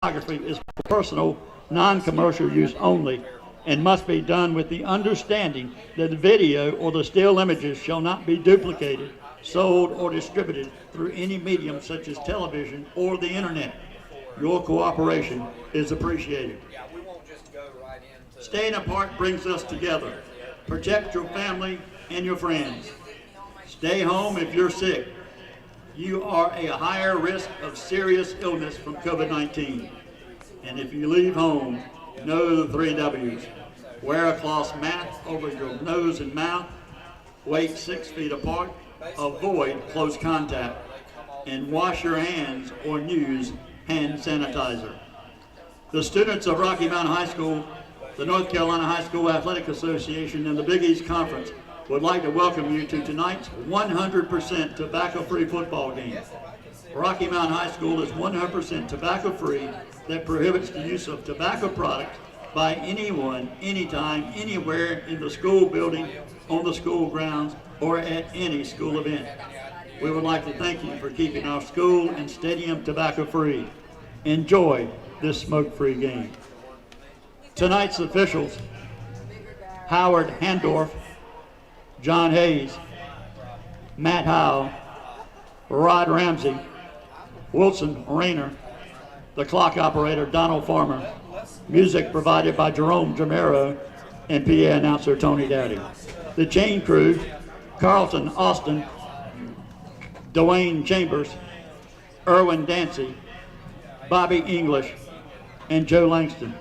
photography is for personal, non-commercial use only and must be done with the understanding that the video or the still images shall not be duplicated, sold, or distributed through any medium such as television or the internet. Your cooperation is appreciated. Staying apart brings us together. Protect your family and your friends. Stay home if you're sick. You are a higher risk of serious illness from COVID-19. And if you leave home, know the 3 W's. Wear a cloth mask over your nose and mouth. Wait 6 feet apart. Avoid close contact. And wash your hands or use hand sanitizer. The students of Rocky Mountain High School, the North Carolina High School Athletic Association, and the Big East Conference would like to welcome you to tonight's 100% tobacco-free football game. Rocky Mountain High School is 100% tobacco-free that prohibits the use of tobacco products by anyone, anytime, anywhere in the school building, on the school grounds, or at any school event. We would like to thank you for keeping our school and stadium tobacco-free. Enjoy this smoke-free game. Tonight's officials: Howard Handorf, John Hayes, Matt Howe, Rod Ramsey, Wilson Rayner, the clock operator Donald Farmer, music provided by Jerome Jamero, and PA announcer Tony Dowdy. The chain crew: Carlton Austin, Dwayne Chambers, Erwin Dancy, Bobby English, and Joe Langston.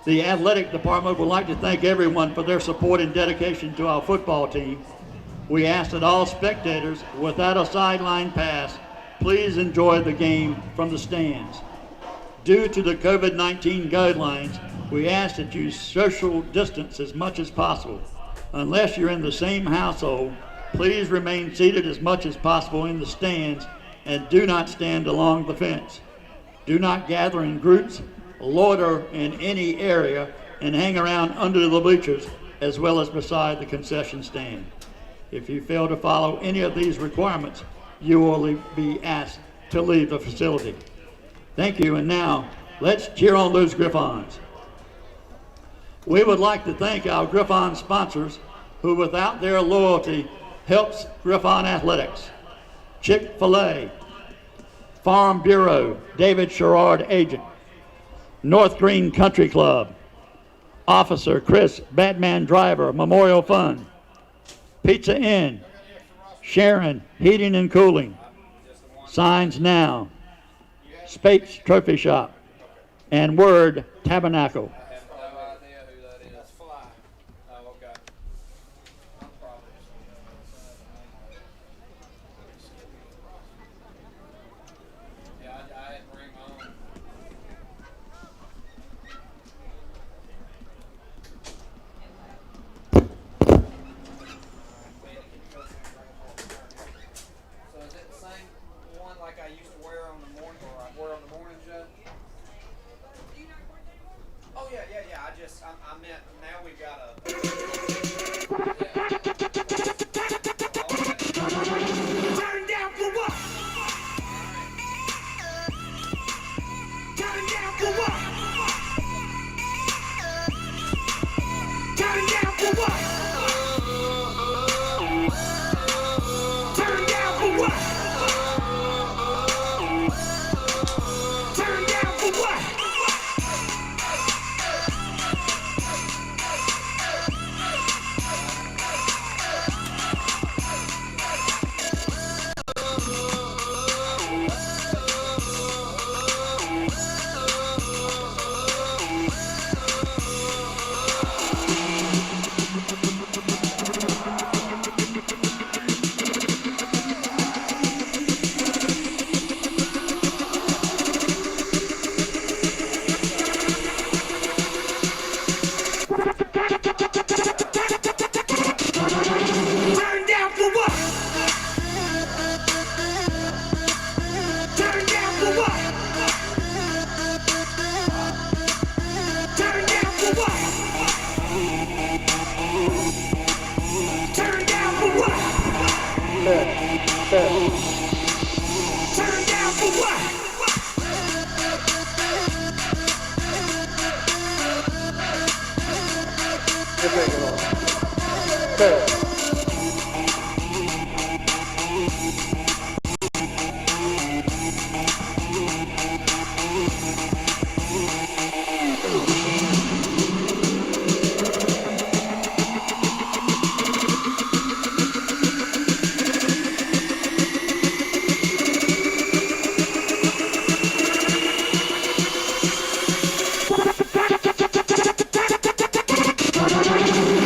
The athletic department would like to thank everyone for their support and dedication to our football team. We ask that all spectators without a sideline pass please enjoy the game from the stands. Due to the COVID-19 guidelines, we ask that you social distance as much as possible. Unless you're in the same household, please remain seated as much as possible in the stands and do not stand along the fence. Do not gather in groups, loiter in any area, and hang around under the bleachers as well as beside the concession stand. If you fail to follow any of these requirements, you will be asked to leave the facility. Thank you, and now let's cheer on those Griffons. We would like to thank our Griffon sponsors who without their loyalty helps Griffon Athletics: Chick-fil-A, Farm Bureau, David Sherrard Agent, North Green Country Club, Officer Chris Batman Driver Memorial Fund, Pizza Inn, Sharon Heating and Cooling, Signs Now, Spates Trophy Shop, and Word Tabernacle.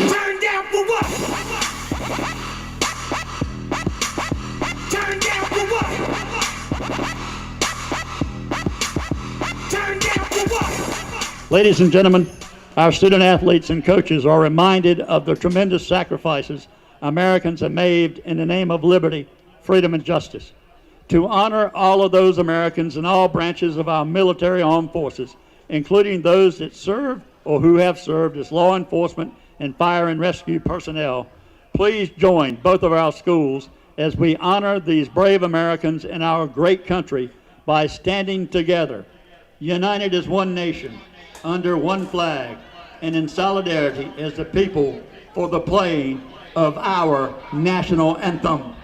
Turn down for what? Turn down for what? Turn down for what? Ladies and gentlemen, our student athletes and coaches are reminded of the tremendous sacrifices Americans have made in the name of liberty, freedom, and justice. To honor all of those Americans in all branches of our military armed forces, including those that serve or who have served as law enforcement and fire and rescue personnel, please join both of our schools as we honor these brave Americans in our great country by standing together, united as one nation, under one flag, and in solidarity as the people for the playing of our national anthem.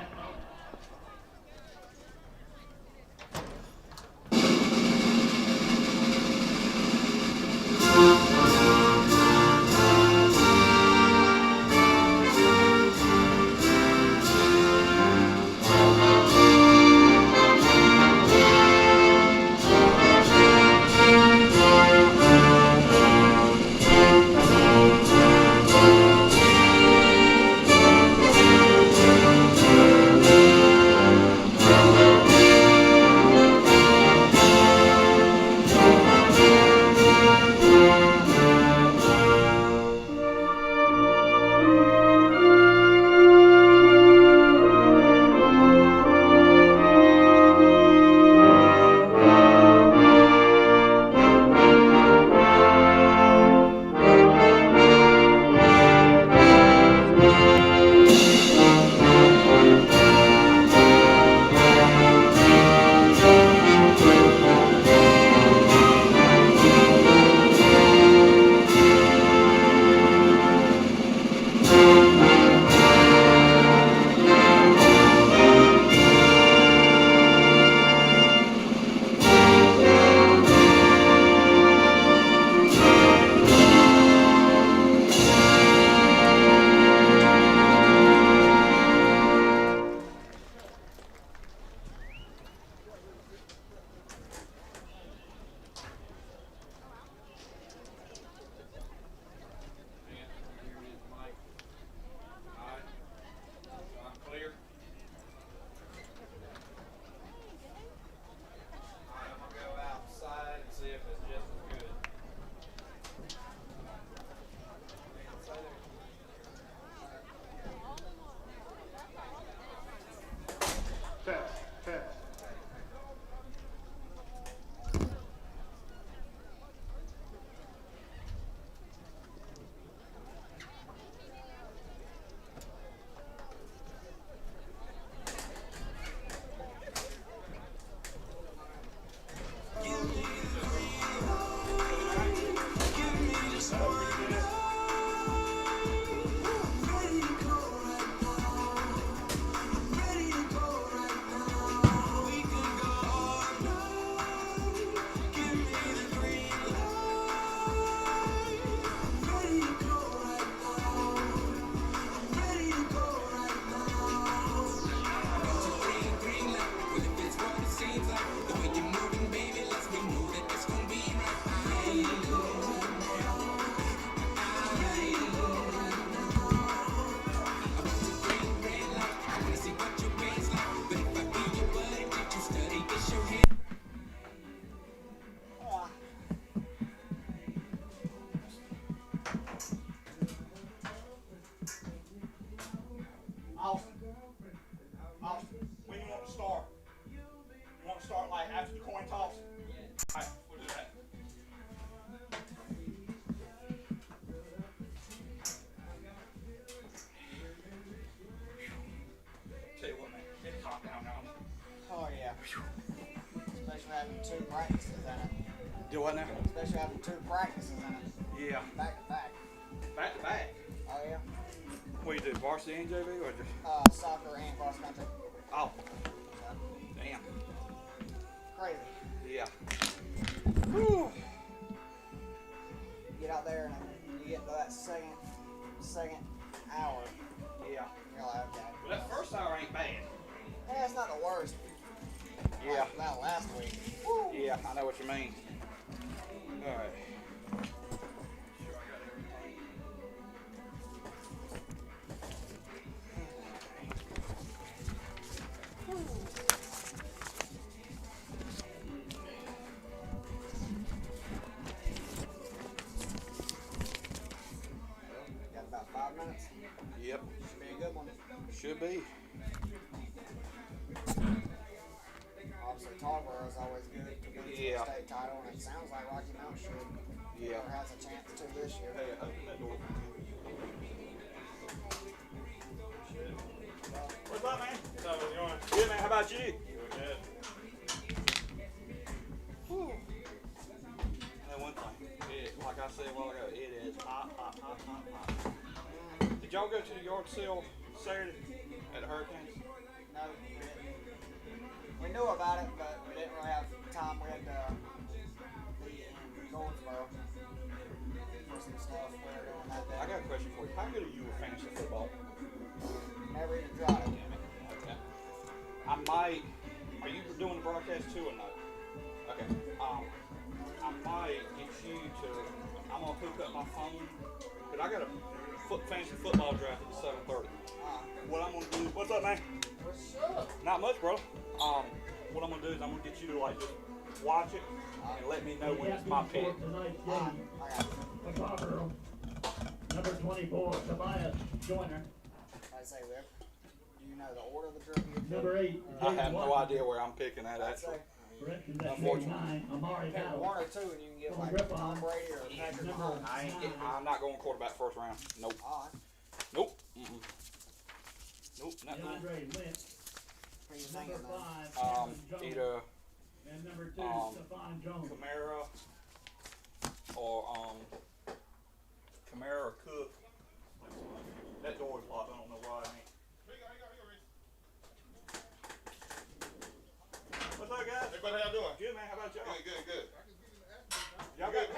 Two practices in it. Do what now? Especially having two practices in it. Yeah. Back to back. Back to back. Oh yeah. What do you do, varsity and JV or just? Soccer and cross country. Oh, damn. Crazy. Yeah. Whew. You get out there and you get to that second hour. Yeah. You're like, okay. But that first hour ain't bad. Yeah, it's not the worst. Yeah. Like that last week. Woo. Yeah, I know what you mean. All right. Got about 5 minutes. Yep. Should be a good one. Should be. Obviously, Tarboro is always good to win the Yeah. state title, and it sounds like Rocky Mountain should. Yeah. Or has a chance to this year. Hey, open that door. What's up, man? What's up? How's it going? Good, man. How about you? Good. Whew. And one thing, like I said a while ago, it is hot. Did y'all go to the yard sale Saturday at the Hurricanes? No, we didn't. We knew about it, but we didn't really have time. We had to be in Goldsboro for some stuff we were doing that day. I got a question for you. How good are you with fantasy football? Never even tried it. Okay. I might. Are you doing the broadcast too or not? Okay. I might get you to. I'm gonna hook up my phone, but I got a fantasy football draft at 7:30. What I'm gonna do? What's up, man? What's up? Not much, bro. What I'm gonna do is I'm gonna get you to like just watch it and let me know when it's my pick. Tonight's I game, got you. the Tarboro, number 24, Tobias Joyner. I say, Rip, do you know the order of the jersey? Number 8, I have no idea where I'm picking that I'd actually. say Corrections at Unfortunately. 9, Amari pick Howell. one or two, and you can get From like Griffon. Tom Brady or Patrick Number Mahomes. I'm not going quarterback first round. Nope. All right. Nope. Mm-mm. Nope. Not doing. DeAndre Lynch. Who you Number thinking, man? 5, Cameron Jones. Either And number 2, um, Stephon Jones. Camara or Camara or Cook. That door is locked. I don't know why. What's up, guys? Hey, buddy, how you doing? Good, man. How about y'all? Good.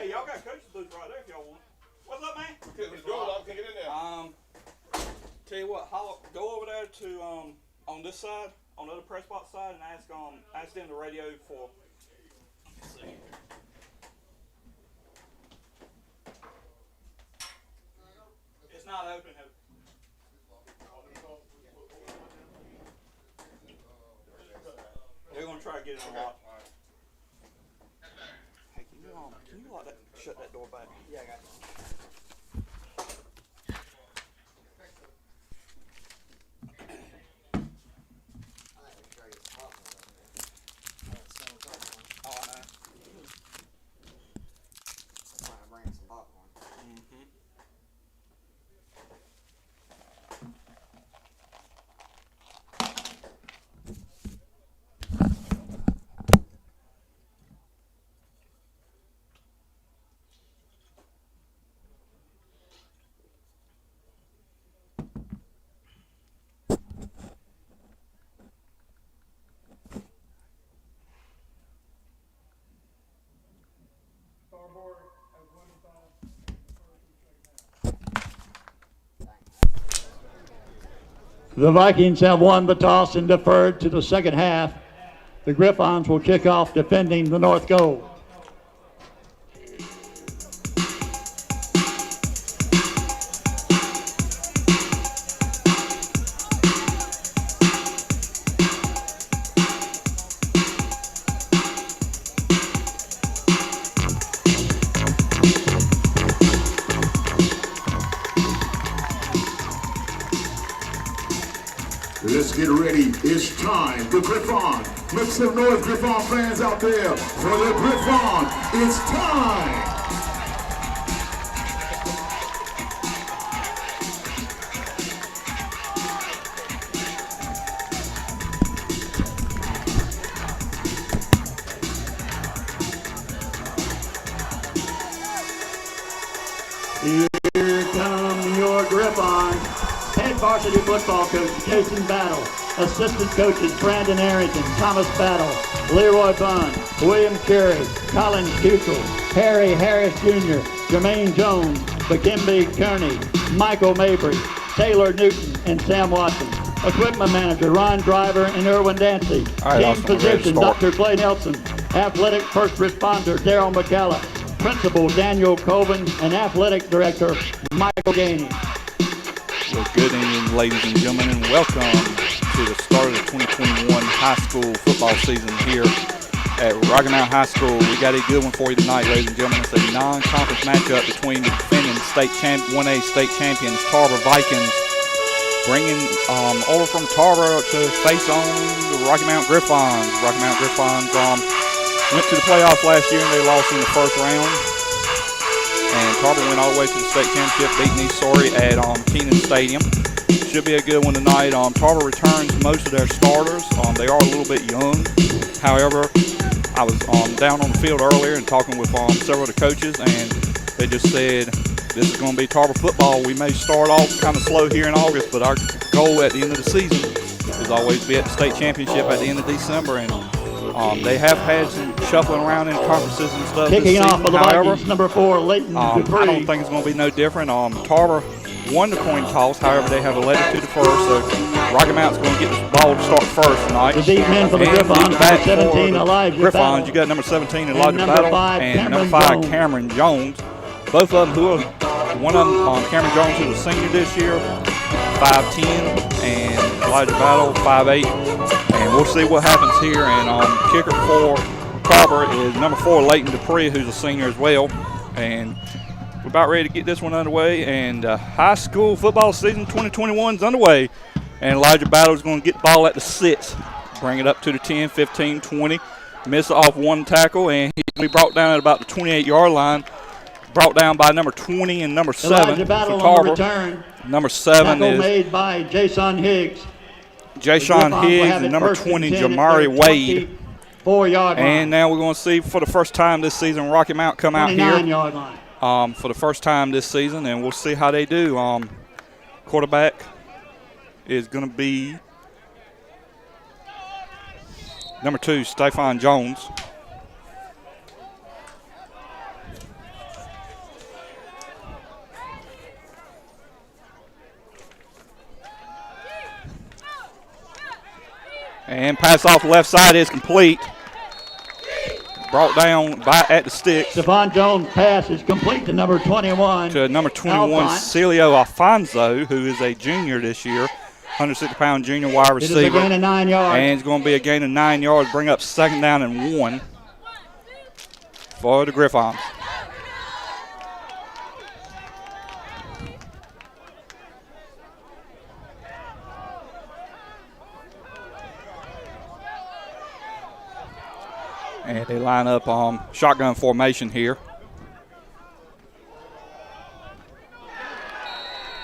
Y'all got coach's booth right there if y'all want. What's up, man? Let's go. I'm kicking in there. Tell you what, go over there to on this side, on the other press box side, and ask them to radio for. Let's see. It's not open. They're gonna try to get it unlocked. Hey, can you shut that door back? Yeah, I got you. I think we should try to get some popcorn over there. I haven't smelled popcorn. Oh, I know. I'm trying to bring some popcorn. Mm-hmm. The Vikings have won the toss and deferred to the second half. The Griffons will kick off defending the North goal. Let's get ready. It's time. The Griffon. Make some noise, Griffon fans out there. For the Griffon, it's time. Here come your Griffons. varsity football coach Jason Battle. Assistant coaches Brandon Arrington, Thomas Battle, Leroy Bunn, William Carey, Collins Kuchel, Harry Harris Jr., Jermaine Jones, Bakimbi Kearney, Michael Mabry, Taylor Newton, and Sam Watson. Equipment manager Ron Driver and Erwin Dancy. All right, Team Austin, we're ready to physician start. Dr. Clay Nelson. Athletic first responder Daryl McCalla. Principal Daniel Colvin and athletic director Michael Gainey. Well, good evening, ladies and gentlemen, and welcome to the start of the 2021 high school football season here at Rocky Mount High School. We got a good one for you tonight, ladies and gentlemen. It's a non-conference matchup between the defending 1A state champions, Tarboro Vikings, bringing over from Tarboro to face on the Rocky Mount Griffons. Rocky Mount Griffons went to the playoffs last year and they lost in the first round. And Tarboro went all the way to the state championship, beating East Story at Keenan Stadium. Should be a good one tonight. Tarboro returns most of their starters. They are a little bit young. However, I was down on the field earlier and talking with several of the coaches, and they just said, this is going to be Tarboro football. We may start off kind of slow here in August, but our goal at the end of the season is always to be at the state championship at the end of December. And they have had some shuffling around in conferences and stuff. Kicking off for the However, Vikings, number 4, Leighton Dupree. I don't think it's going to be no different. Tarboro won the coin toss. However, they have elected to defer, so Rocky Mount's going to get this ball to start first tonight. The deep men for the And Griffons, lead back number 17, for the Elijah Griffons, Battle. you got number 17, Elijah number Battle, 5, and number Cameron 5, Jones. Cameron Jones. Both of them who are, one of them, Cameron Jones, who's a senior this year, 5'10", and Elijah Battle, 5'8". And we'll see what happens here. And kicker for Tarboro is number 4, Leighton Dupree, who's a senior as well. And we're about ready to get this one underway. And high school football season 2021 is underway. And Elijah Battle is going to get the ball at the 6, bring it up to the 10, 15, 20. Miss off one tackle, and he's going to be brought down at about the 28-yard line. Brought down by number 20 and number 7 Elijah for Battle on the Tarboro. return. Number 7 Tackle is made by Jason Higgs. Jason Griffons will Higgs have and it number first and 20, 10 at Jamari their Wade. 24-yard line. And now we're going to see for the first time this season Rocky Mount come out here 29-yard line. for the first time this season, and we'll see how they do. Quarterback is going to be number 2, Stephon Jones. And pass off the left side is complete. Brought down by at the sticks Stephon Jones' pass is complete to number 21. to number 21, Alphonse. Celio Alfonso, who is a junior this year, 160-pound junior wide It is a receiver. gain of 9 yards. And it's going to be a gain of 9 yards, bring up 2nd down and 1 for the Griffons. And they line up shotgun formation here.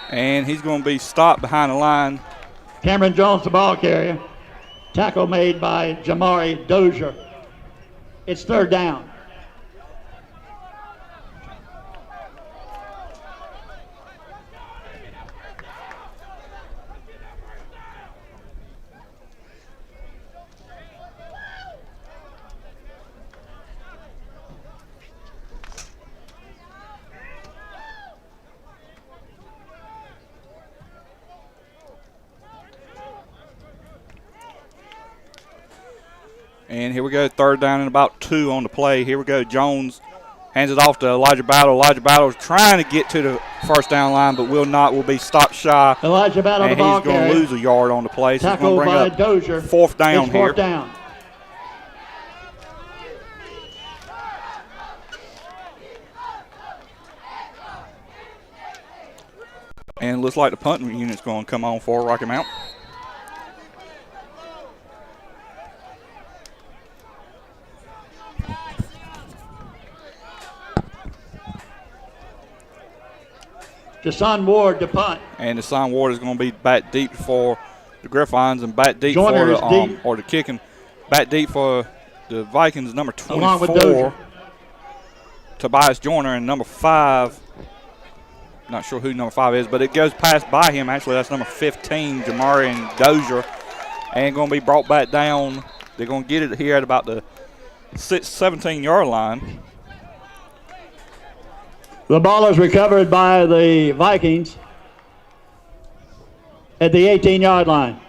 And he's going to be stopped behind the line. Cameron Jones, the ball carrier. Tackle made by Jamari Dozier. It's 3rd down. And here we go, 3rd down and about 2 on the play. Here we go, Jones hands it off to Elijah Battle. Elijah Battle is trying to get to the 1st down line, but will not, will be stopped shy. Elijah Battle, the And ball he's going carrier. to lose a yard on the play. So he's Tackle going to by bring up Dozier. 4th down It's here. 4th down. And it looks like the punting unit's going to come on for Rocky Mount. Jason Ward to punt. And the sign Ward is going to be back deep for the Griffons and back deep Joyner for is the deep. or the kicking. Back deep for the Vikings, number Along with 24, Dozier. Tobias Joyner, and number 5, Not sure who number 5 is, but it goes past by him. Actually, that's number 15, Jamarian Dozier, and going to be brought back down. They're going to get it here at about the 17-yard line. The ball is recovered by the Vikings at the 18-yard line.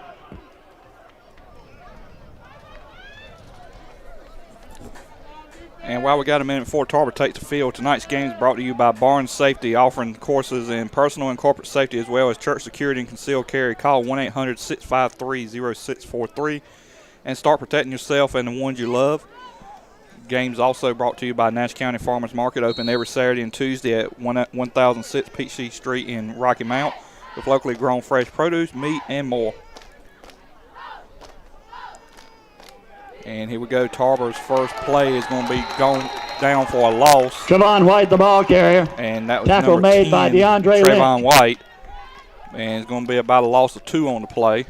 And while we got a minute before Tarboro takes the field, tonight's game is brought to you by Barnes Safety, offering courses in personal and corporate safety as well as church security and concealed carry. Call 1-800-653-0643 and start protecting yourself and the ones you love. Games also brought to you by Nash County Farmers Market, open every Saturday and Tuesday at 1006 Peachtree Street in Rocky Mount with locally grown fresh produce, meat, and more. And here we go. Tarboro's first play is going to be going down for a loss. Trevon White, the ball carrier. And that was tackle number made 10, by DeAndre Trevon Lynch. White. And it's going to be about a loss of 2 on the play.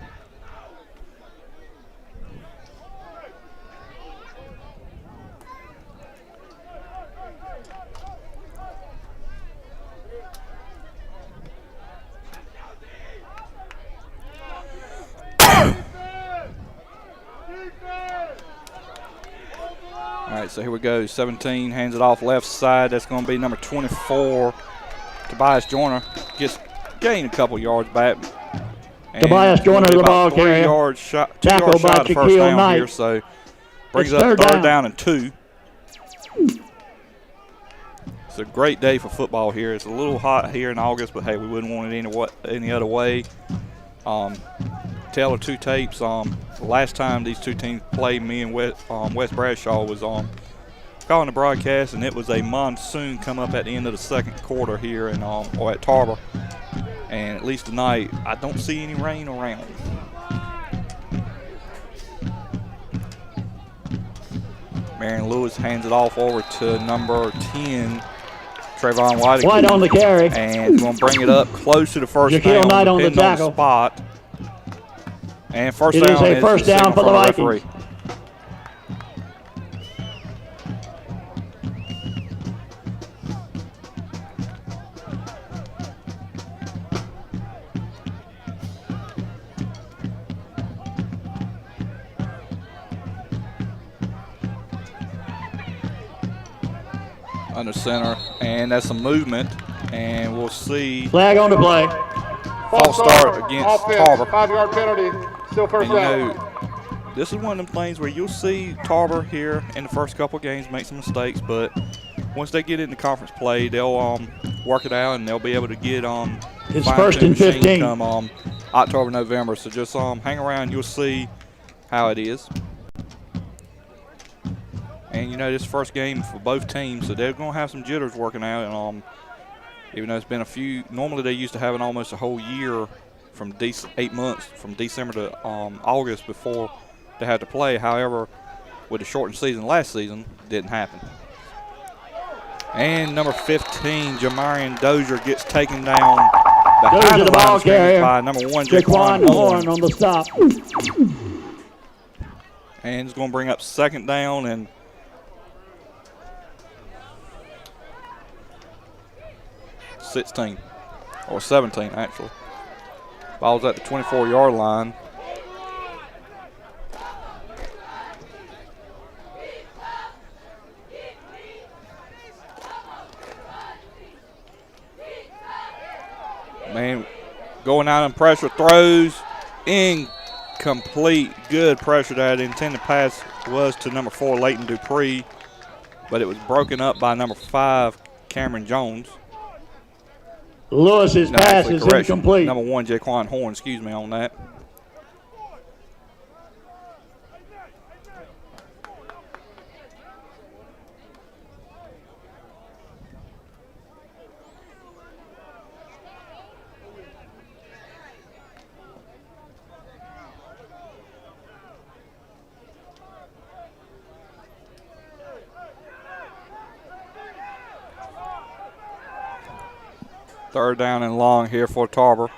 All right, so here we go. 17 hands it off left side. That's going to be number 24, Tobias Joyner. Gained a couple yards back. And Tobias Joyner, the ball carrier. 2 yards shy of Tackled by first Shaquille down Knight. here, so brings It's up third third down. down and 2. It's a great day for football here. It's a little hot here in August, but hey, we wouldn't want it any other way. Tale of two tapes. The last time these two teams played, me and Wes Bradshaw was calling the broadcast, and it was a monsoon come up at the end of the second quarter here at Tarboro. And at least tonight, I don't see any rain around. Marion Lewis hands it off over to number 10, Trevon White. White on the carry. And going to bring it up close to the first Shaquille down. Knight on the depending tackle. Spot. And first It down is a first down signal for the from Vikings. referee. Under center, and that's a movement, and we'll see. Flag on the play. False start against Tarboro. 5-yard penalty. Still first And down. this is one of them things where you'll see Tarboro here in the first couple of games make some mistakes, but once they get into conference play, they'll work it out and they'll be able to get It's first and 15. come October, November. So just hang around, you'll see how it is. And this first game for both teams, so they're going to have some jitters working out. And even though it's been a few, normally they used to have almost a whole year from 8 months from December to August before they had to play. However, with the shortened season last season, it didn't happen. And number 15, Jamarian Dozier gets taken down behind Dozier, the ball carrier. by number 1, Jaquan Horn on the stop. And it's going to bring up second down and 16 or 17 actually. Ball's at the 24-yard line. Man, going out and pressure, throws incomplete. Good pressure there. The intended pass was to number 4, Leighton Dupree, but it was broken up by number 5, Cameron Jones. Lewis's No, pass actually, is correction. incomplete. Number 1, Jaquan Horn, excuse me on that. Third down and long here for Tarboro.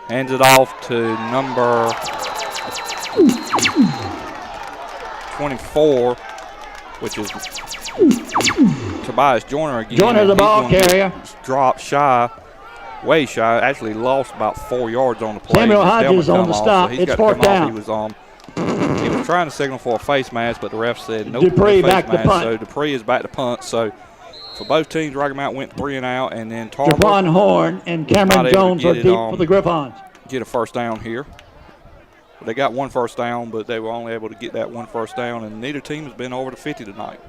Hands it off to number 24, which is Tobias Joyner again. Joyner, the He's ball gonna get carrier. Dropped shy. way shy. Actually lost about 4 yards on the play. Samuel His helmet Hodges on come the off, stop. so he's It's got to fourth come off. down. He was trying to signal for a face mask, but the ref said nope. Dupree no face back to mask. punt. So Dupree is back to punt. So for both teams, Rocky Mount went 3 and out, and then Tarboro Javon Horn and not Cameron able to Jones get are it, deep for the Griffons. get a first down here. They got 1 first down, but they were only able to get that 1 first down, and neither team has been over the 50 tonight.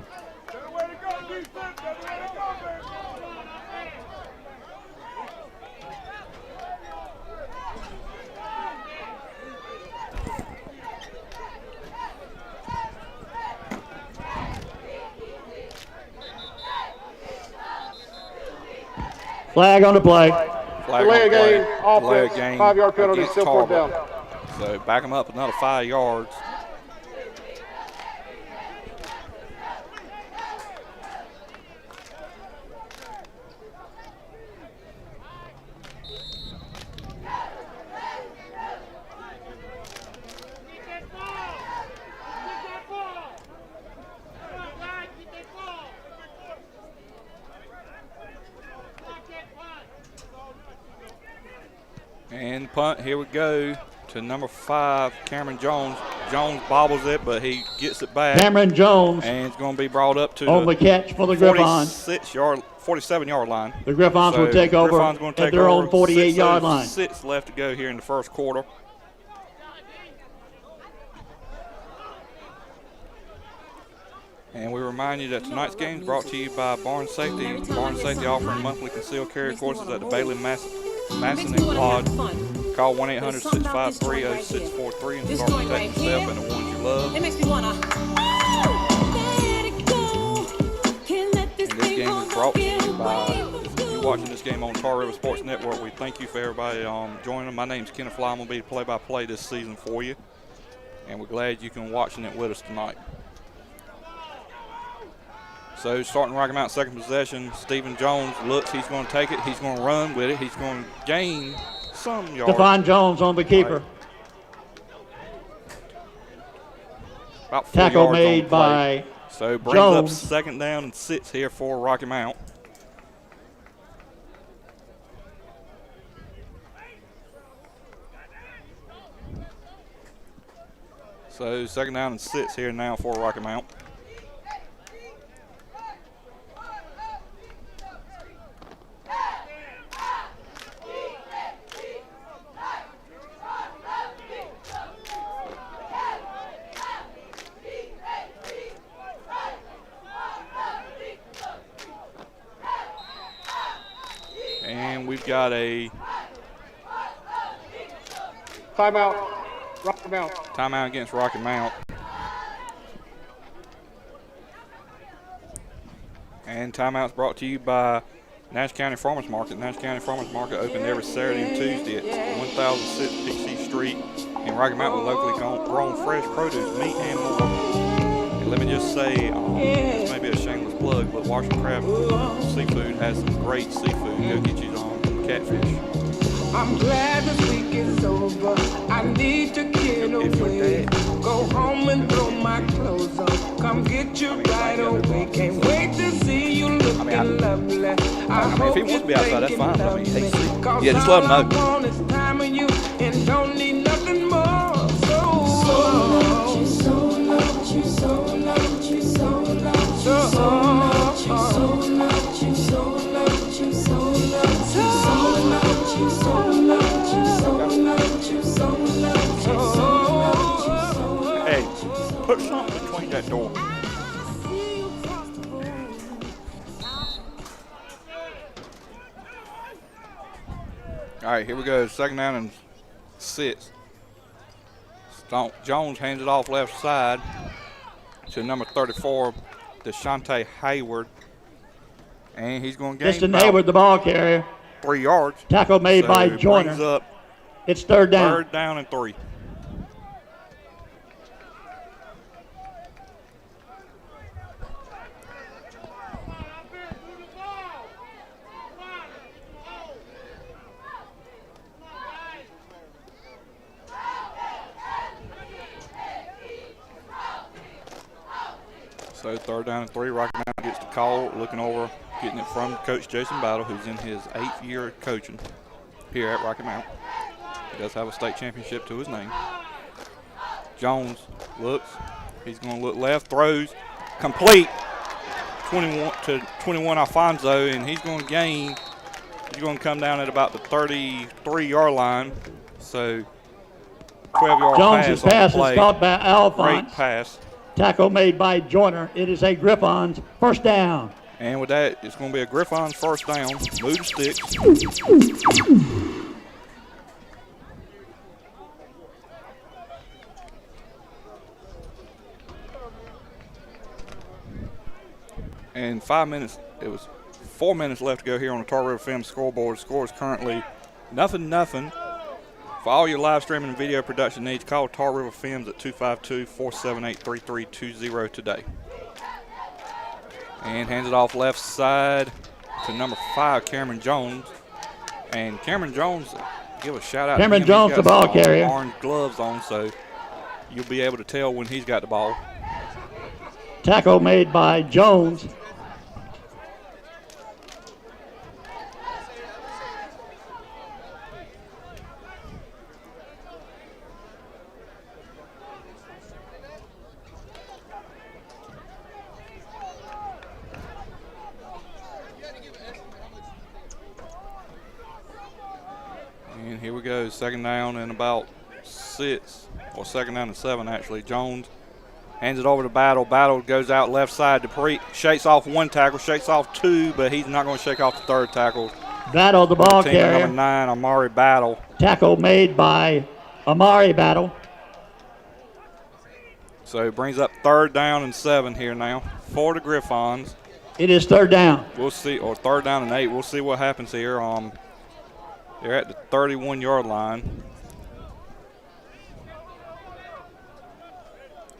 Flag on the play. Flag Delay on a the play. game, Delay a offense, game 5-yard penalty, against still fourth Tarboro. down. So back them up another 5 yards. And punt, here we go to number 5, Cameron Jones. Jones bobbles it, but he gets it back. Cameron Jones And it's going to be brought up to on the catch for the Griffons. 47-yard line. The Griffons will take over Griffons gonna at take their over. own 48-yard line. 6 left to go here in the first quarter. And we remind you that tonight's game is brought to you by Barnes Safety. Barnes Safety offering monthly concealed carry courses at the Bailey Masson and Lodge. Call 1-800-653-0643 and start protecting yourself and the ones you love. It makes me wanna let it go. Can't let this And this thing game go is brought to you the by way it was you watching this game on Tar River Sports Network. We thank you for everybody joining. My name's Kenneth Fly. I'm going to be the play-by-play this season for you. And we're glad you can watching it with us tonight. So starting Rocky Mount second possession, Stephen Jones looks, he's going to take it, he's going to run with it, he's going to gain some yards. Stephon Jones on the keeper. Right. About 4 Tackle yards made on the play. by So brings Jones. up second down and 6 here for Rocky Mount. So second down and 6 here now for Rocky Mount. And we've got a Timeout, Rocky Mount. timeout against Rocky Mount. And timeout's brought to you by Nash County Farmers Market. Nash County Farmers Market open every Saturday and Tuesday at 1006 Pixie Street in Rocky Mount with locally grown fresh produce, meat, and more. And let me just say, this may be a shameless plug, but Washington Crab Seafood has some great seafood. Go get you some catfish. I'm glad this week is over. I need to get away. Go home and throw my clothes on. Come get you right away. Can't wait to see you looking lovely. I if he wants to be outside, that's fine. I mean, hey, yeah, just let him know. All I want is time with you and don't need nothing more. Hey, put something between that door. All right, here we go. Second down and 6. Jones hands it off left side to number 34, DeShante Hayward. And he's going to gain Justin about Hayward, the ball carrier. 3 yards. Tackle made So by it brings Joyner. up It's third down. third down and 3. So third down and 3. Rocky Mount gets the call, looking over getting it from Coach Jason Battle, who's in his 8th year coaching here at Rocky Mount. He does have a state championship to his name. Jones looks. He's going to look left, throws, complete. 21 Alfonso, and he's going to gain. He's going to come down at about the 33-yard line. So 12-yard Jones's pass is caught by Alphonse. Great pass. Tackle made by Joyner. It is a Griffons first down. And with that, it's going to be a Griffons first down. Move the sticks. And 5 minutes, it was 4 minutes left to go here on the Tarboro Film scoreboard. The score is currently 0-0. For all your live streaming and video production needs, call Tar River Films at 252-478-3320 today. And hands it off left side to number 5, Cameron Jones. And Cameron Jones, give a shout out Cameron to him. Jones, the ball carrier. Orange gloves on, so you'll be able to tell when he's got the ball. Tackle made by Jones. And here we go, second down and about 6, or second down and 7 actually. Jones hands it over to Battle. Battle goes out left side. Dupree shakes off one tackle, shakes off 2, but he's not going to shake off the 3rd tackle. Battle, the ball carrier. Number 9, Amari Battle. Tackle made by Amari Battle. So it brings up 3rd down and 7 here now for the Griffons. It is 3rd down. We'll see, or 3rd down and 8. We'll see what happens here. They're at the 31-yard line.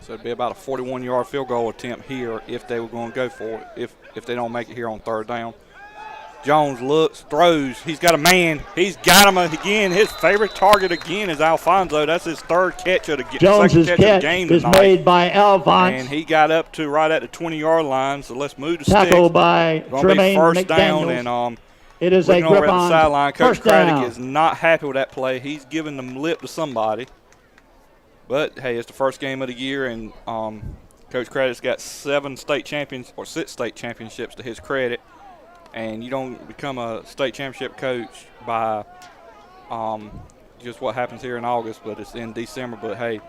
So it'd be about a 41-yard field goal attempt here if they were going to go for it, if they don't make it here on 3rd down. Jones looks, throws. He's got a man. He's got him again. His favorite target again is Alfonso. That's his 3rd catch of the game. Jones's catch is made by Alphonse. And he got up to right at the 20-yard line, so let's move the sticks. Tackle by Tremaine first McDaniels. down, and it is a over at the sideline. Griffon Coach first Craddock down. is not happy with that play. He's giving them lip to somebody. But, hey, it's the first game of the year, and Coach Craddock's got 6 state championships to his credit. And you don't become a state championship coach by just what happens here in August, but it's in December. But, hey,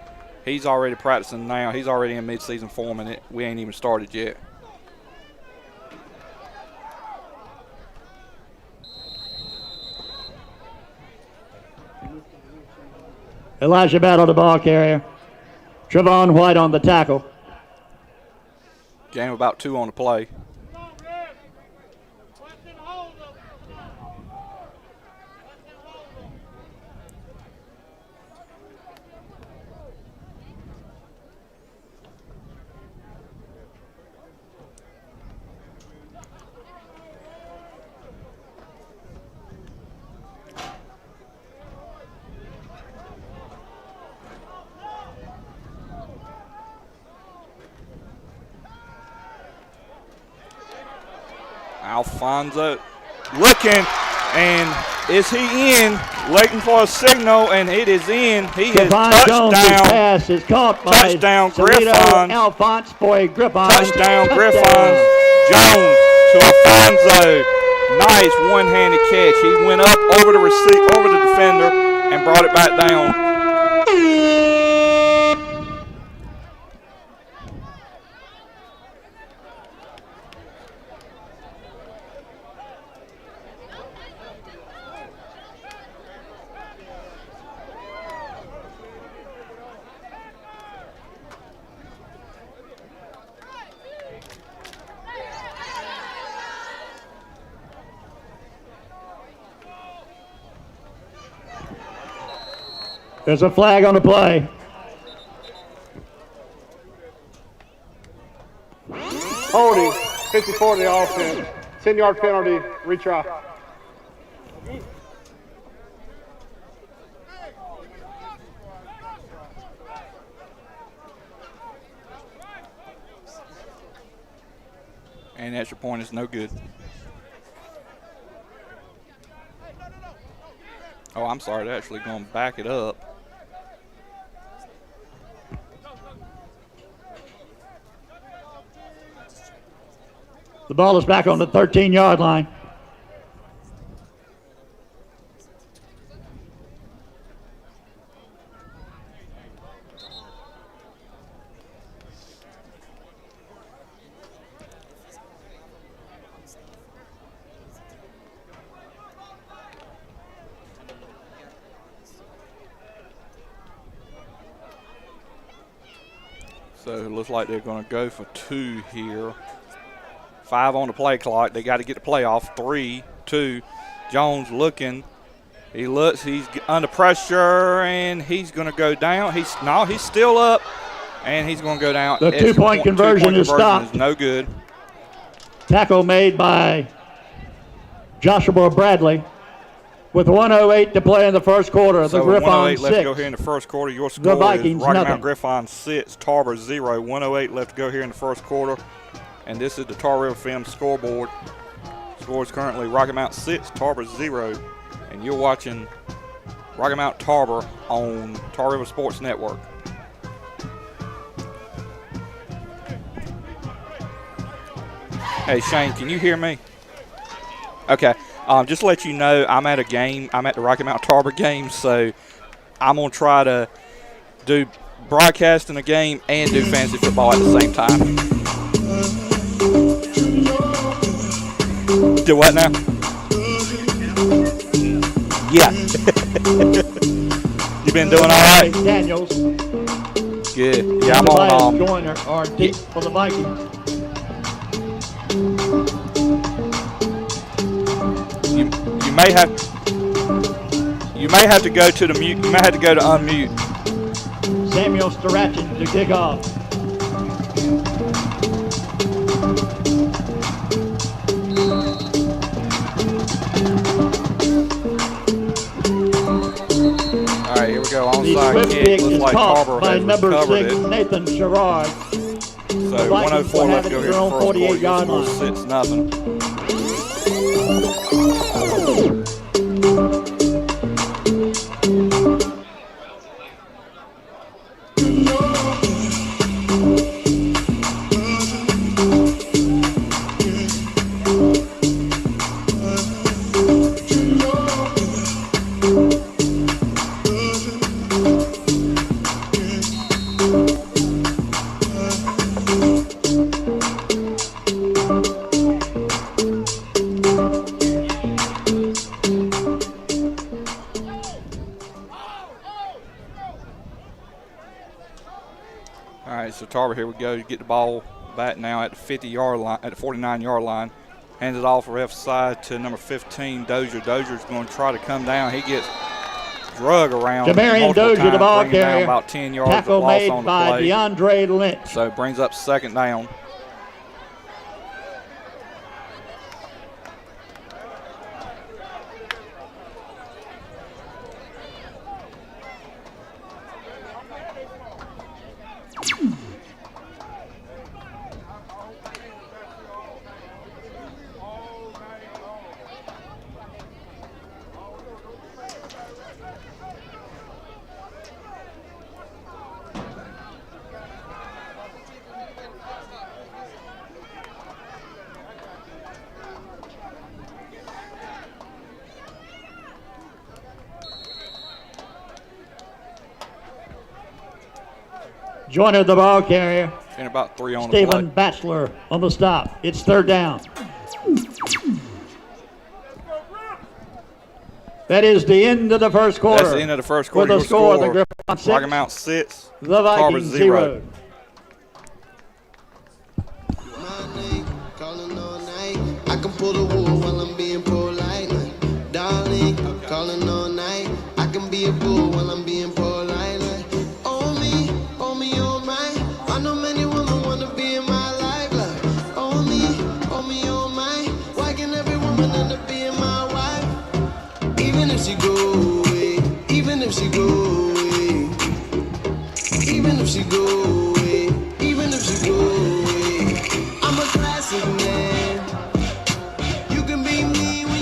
he's already practicing now. He's already in midseason form, and we ain't even started yet. Elijah Battle, the ball carrier. Trevon White on the tackle. Game about 2 on the play. Alfonso looking, and is he in? Waiting for a signal, and it is in. He is touchdown. Pass is caught by Touchdown Griffons. Alphonse for a Griffons. Touchdown Griffons. Jones to Alfonso. Nice one-handed catch. He went up over the defender and brought it back down. There's a flag on the play. Holding, 54 to the offense. 10-yard penalty, retry. And extra point is no good. Oh, I'm sorry. They're actually going to back it up. The ball is back on the 13-yard line. So it looks like they're going to go for 2 here. 5 on the play clock. They got to get the play off. 3, 2. Jones looking. He looks. He's under pressure, and he's going to go down. He's still up, and he's going to go down. The two-point conversion is stopped. No good. Tackle made by Joshua Bradley. With 1:08 to play in the first quarter, the Griffons 6. Left to go here in the first quarter. Your score the Vikings is Rocky nothing. Mount Griffons 6, Tarboro 0. 1:08 left to go here in the first quarter. And this is the Tar River Film scoreboard. Score is currently Rocky Mount 6, Tarboro 0. And you're watching Rocky Mount Tarboro on Tar River Sports Network. Hey, Shane, can you hear me? Okay. Just to let you know, I'm at a game. I'm at the Rocky Mount Tarboro game, so I'm going to try to do broadcasting a game and do fantasy football at the same time. Do what now? Yeah. You been doing all right? Daniels. Good. Yeah, I'm on. Joyner are deep for the Vikings. You may have to go to the mute. You may have to go to unmute. Samuel Starachin to kick off. All right, here we go. The Onside swift kick. kick Looks is like caught Tarboro by has number recovered 6, it. Nathan Sherrard. So 104 left to go here in the first quarter. Your 48-yard score line. 6-0. So Tarboro, here we go. You get the ball back now at the 50-yard line, at the 49-yard line. Hands it off left side to number 15, Dozier. Dozier's going to try to come down. He gets drug around. Jamarian Dozier, the ball carrier. About 10 yards. Tackle loss made on the by play. DeAndre Lynch. So it brings up 2nd down. Joyner, the ball carrier. And about 3 on the play. Stephen Batchelor on the stop. It's 3rd down. That is the end of the first quarter. That's the end of the first quarter. With the score, the Griffons 6, Rocky Mount 6, the Vikings 0. I can pull the wool while I'm being polite. Like, darling, calling all night. I can be a bull while I'm being polite. Like, oh me, oh my. I know many women wanna be in my life. Like, oh my. Why can every woman end up being my wife? Even if she go away, even if she go away, even if she go away, even if she go away. I'm a classic man. You can be me when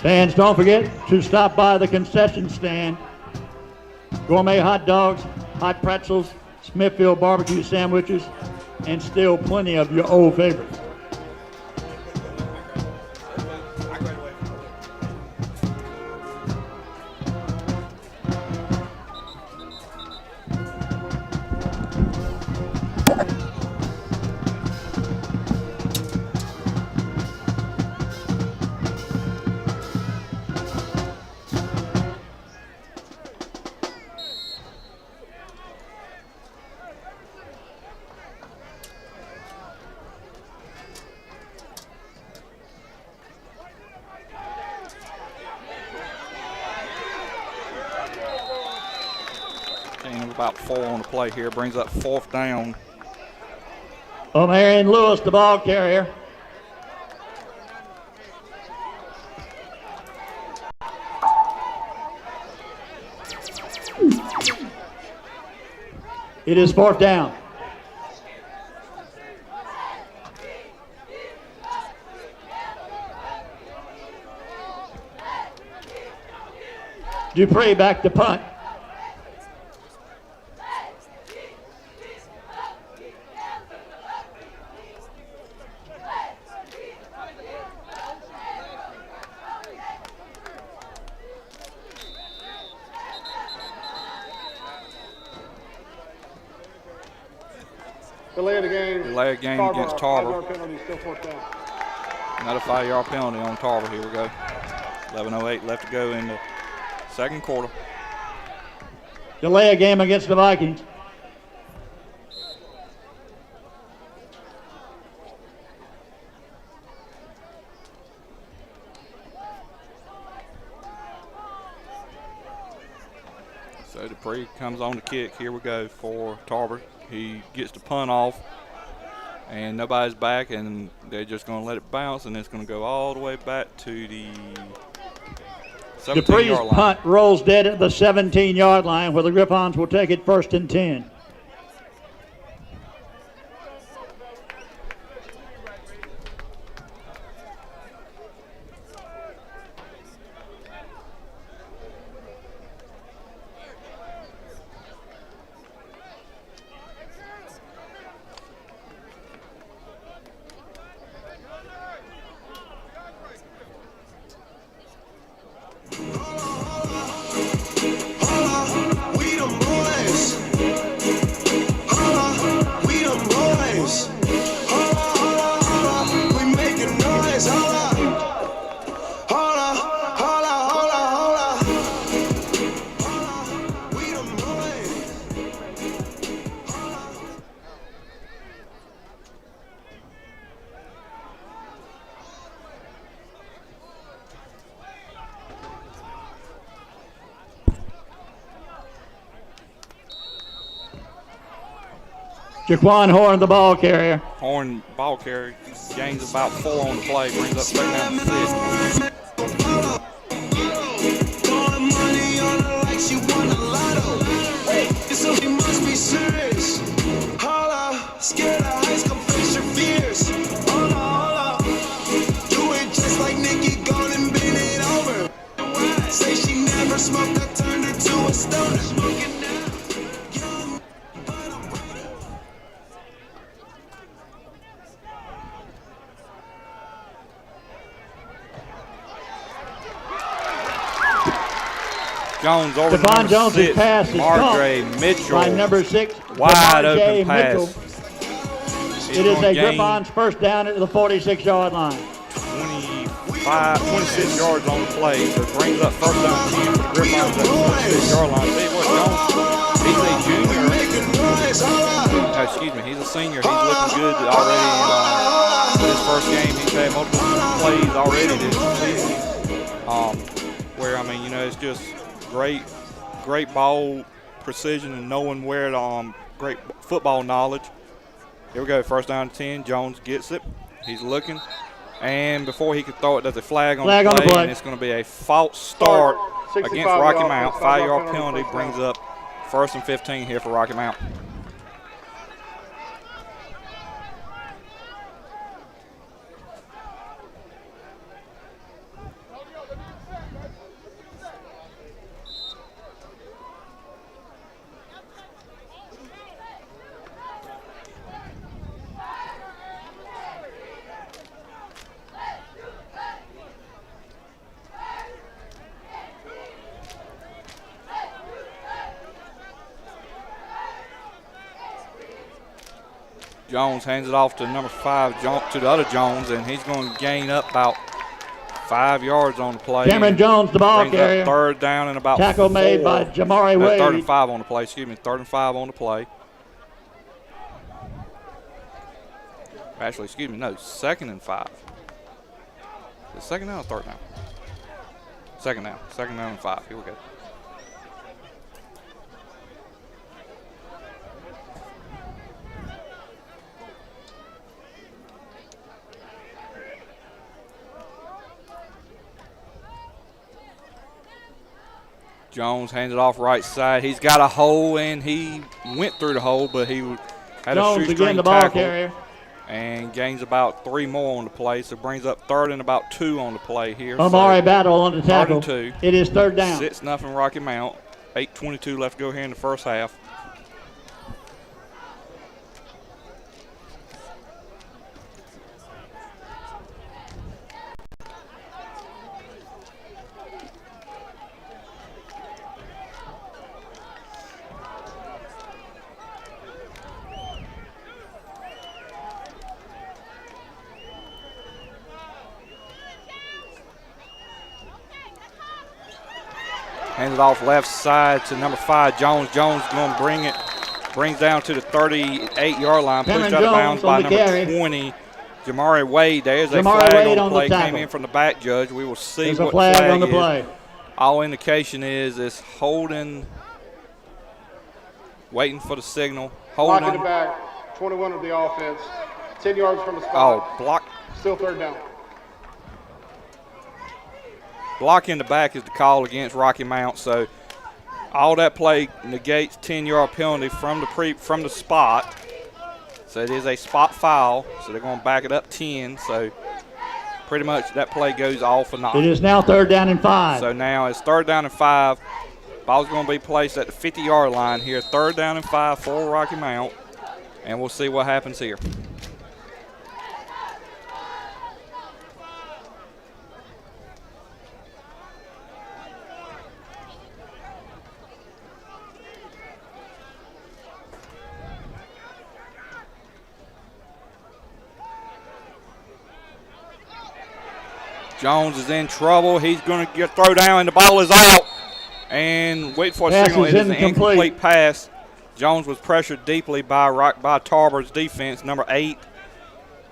Fans, don't forget to stop by the concession stand. Gourmet hot dogs, hot pretzels, Smithfield barbecue sandwiches, and still plenty of your old favorites. About 4 on the play here, brings up 4th down. Marion Lewis, the ball carrier. It is 4th down. Dupree back to punt. Delay of the game. Delay of game against Tarboro. 5-yard penalty, still 4th down. Another 5-yard penalty on Tarboro. Here we go. 11:08 left to go in the second quarter. Delay a game against the Vikings. So Dupree comes on the kick. Here we go for Tarboro. He gets the punt off, and nobody's back, and they're just going to let it bounce, and it's going to go all the way back to the 17-yard Dupree's line. punt rolls dead at the 17-yard line, where the Griffons will take it 1st and 10. Jaquan Horn, the ball carrier. Horn, ball carrier, gains about 4 on the play, brings up 2nd down to 6. Smoked, I turned her to a stoner. Smoking now. Jones over Devon number Jones' 6, pass is Margray caught Mitchell. by number 6, Wide Devon J. open pass. Mitchell. It is a Griffons 1st down at the 46-yard line. 26 yards on the play, so it brings up 1st down 10 for the Griffons at the 46-yard line. Tell you what, Jones, he's a junior. Excuse me, he's a senior. He's looking good already in his first game. He's had multiple plays already this season. Where, I mean, you know, it's just great ball precision and knowing where to, great football knowledge. Here we go, 1st down 10. Jones gets it. He's looking. And before he could throw it, there's a flag on the play, and it's going to be a false start against Rocky Mount. 5-yard penalty brings up 1st and 15 here for Rocky Mount. Jones hands it off to number 5, to the other Jones, and he's going to gain up about 5 yards on the play. Cameron Jones, the ball brings up carrier. third down and about Tackle 4. made by Jamari No, Wade. 3rd and 5 on the play. Excuse me, 3rd and 5 on the play. Actually, excuse me, no, 2nd and 5. Is it 2nd down or 3rd down? 2nd down. 2nd down and 5. Here we go. Jones hands it off right side. He's got a hole, and he went through the hole, but he had Jones a again, shoestring the ball tackle carrier. and gains about 3 more on the play, so brings up 3rd and about 2 on the play here. Omari So Battle on the 3rd tackle. and 2. It is 3rd down. 6-0 Rocky Mount. 8:22 left to go here in the first half. Hands it off left side to number 5, Jones. Jones going to bring it, brings down to the 38-yard line, pushed Cameron out of Jones bounds by on the number carry. 20, Jamari Wade. There's a Jamari flag Wade on the play. the Came tackle. in from the back, Judge. We will see There's what a flag on the is. play. All indication is it's holding, waiting for the signal. Block in the Holding. back, 21 of the offense, 10 yards from the spot. Oh, block. Still 3rd down. Block in the back is the call against Rocky Mount. So all that play negates 10-yard penalty from the spot. So it is a spot foul. So they're going to back it up 10. So pretty much that play goes off and It on. is now 3rd down and 5. So now it's 3rd down and 5. Ball's going to be placed at the 50-yard line here. 3rd down and 5 for Rocky Mount. And we'll see what happens here. Jones is in trouble. He's going to get throw down, and the ball is out. And wait for a Pass signal. is It is an incomplete. incomplete pass. Jones was pressured deeply by Tarboro's defense. Number 8,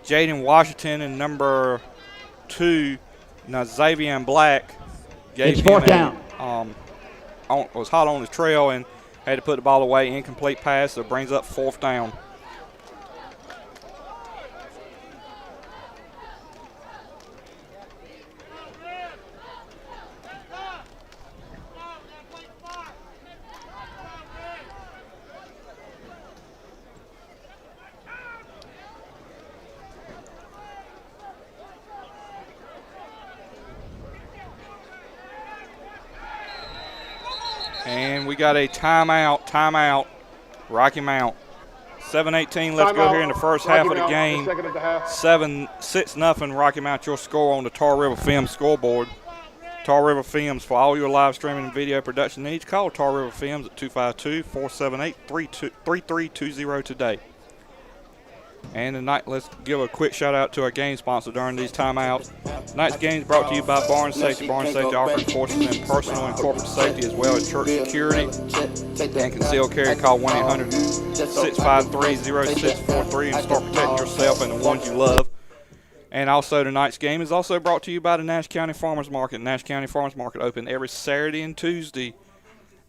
Jaden Washington, and number 2, Xavier Black. It's 4th down. Was hot on his trail and had to put the ball away. Incomplete pass, so it brings up 4th down. And we got a timeout, Rocky Mount. 7:18 left to go here in the first half of the game. 6-0 Rocky Mount, your score on the Tar River Films scoreboard. Tar River Films, for all your live streaming and video production needs, call Tar River Films at 252-478-3320 today. And tonight, let's give a quick shout out to our game sponsor during these timeouts. Tonight's game is brought to you by Barnes Safety. Barnes Safety offers courses in personal and corporate safety as well as church security and concealed carry. Call 1-800-653-0643 and start protecting yourself and the ones you love. And also tonight's game is also brought to you by the Nash County Farmers Market. Nash County Farmers Market open every Saturday and Tuesday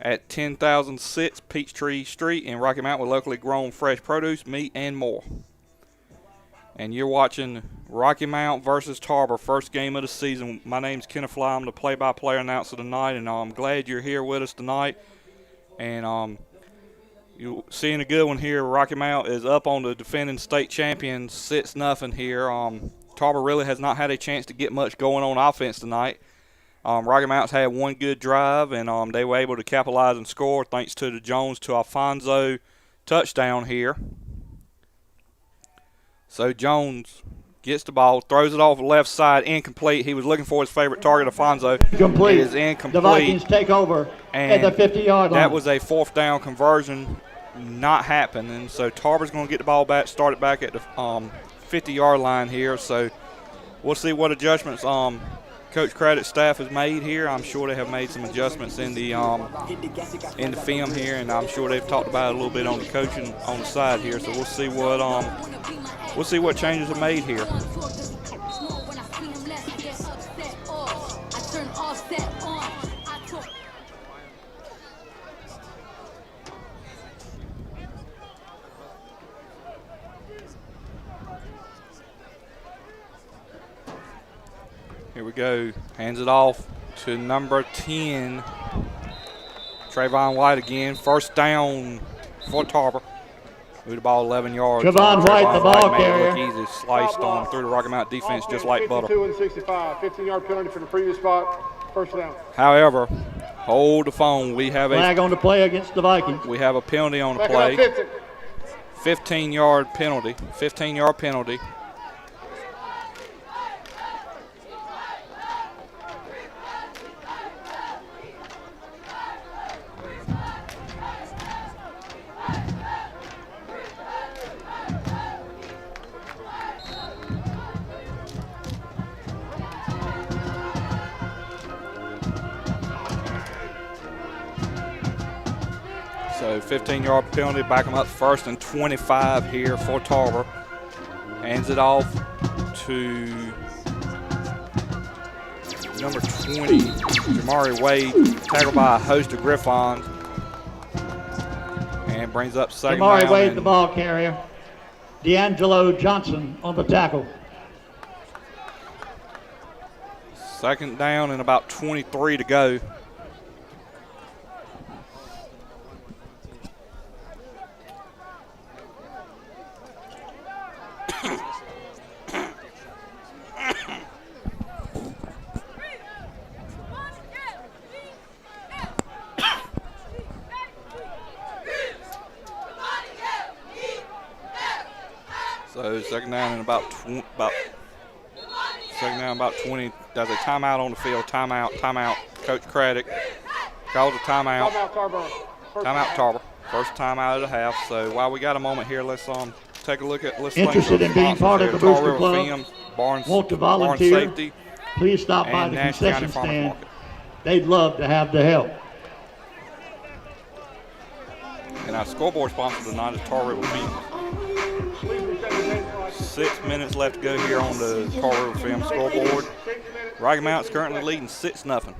at 10,006 Peachtree Street in Rocky Mount with locally grown fresh produce, meat, and more. And you're watching Rocky Mount versus Tarboro, first game of the season. My name's Kenneth Fly. I'm the play-by-play announcer tonight, and I'm glad you're here with us tonight. And you're seeing a good one here. Rocky Mount is up on the defending state champions, 6-0 here. Tarboro really has not had a chance to get much going on offense tonight. Rocky Mount's had one good drive, and they were able to capitalize and score thanks to the Jones to Alfonso touchdown here. So Jones gets the ball, throws it off the left side, incomplete. He was looking for his favorite target, Alfonso. Complete. It is incomplete. The Vikings take over at the 50-yard line. That was a 4th down conversion not happen. And so Tarbor's going to get the ball back, start it back at the 50-yard line here. So we'll see what adjustments Coach Craddock's staff has made here. I'm sure they have made some adjustments in the film here, and I'm sure they've talked about it a little bit on the coaching on the side here. So we'll see what changes are made here. Here we go. Hands it off to number 10, Trayvon White again. First down for Tarboro. Move the ball 11 yards. Trayvon White, the ball carrier. Look easy, sliced on through the Rocky Mount defense just like butter. 52 and 65, 15-yard penalty for the previous spot. First down. However, hold the phone. We have flag on the play against the Vikings. We have a penalty on the play. 15-yard penalty. 15-yard penalty. So 15-yard penalty, back them up 1st and 25 here for Tarboro. Hands it off to number 20, Jamari Wade, tackled by a host of Griffons. And brings up second down. Jamari Wade, the ball carrier. D'Angelo Johnson on the tackle. Second down and about 23 to go. So second down and about 20. Does a timeout on the field. Timeout. Coach Craddock calls a timeout. Timeout Tarboro. First timeout of the half. So while we got a moment here, let's take a look at. Interested in being part of the Booster Club? Films, Barnes, want to volunteer? Barnes Safety, please stop by the concession stand. They'd love to have the help. And our scoreboard sponsor tonight is Tarboro Varsity. 6 minutes left to go here on the Tarboro Film scoreboard. Rocky Mount's currently leading 6-0.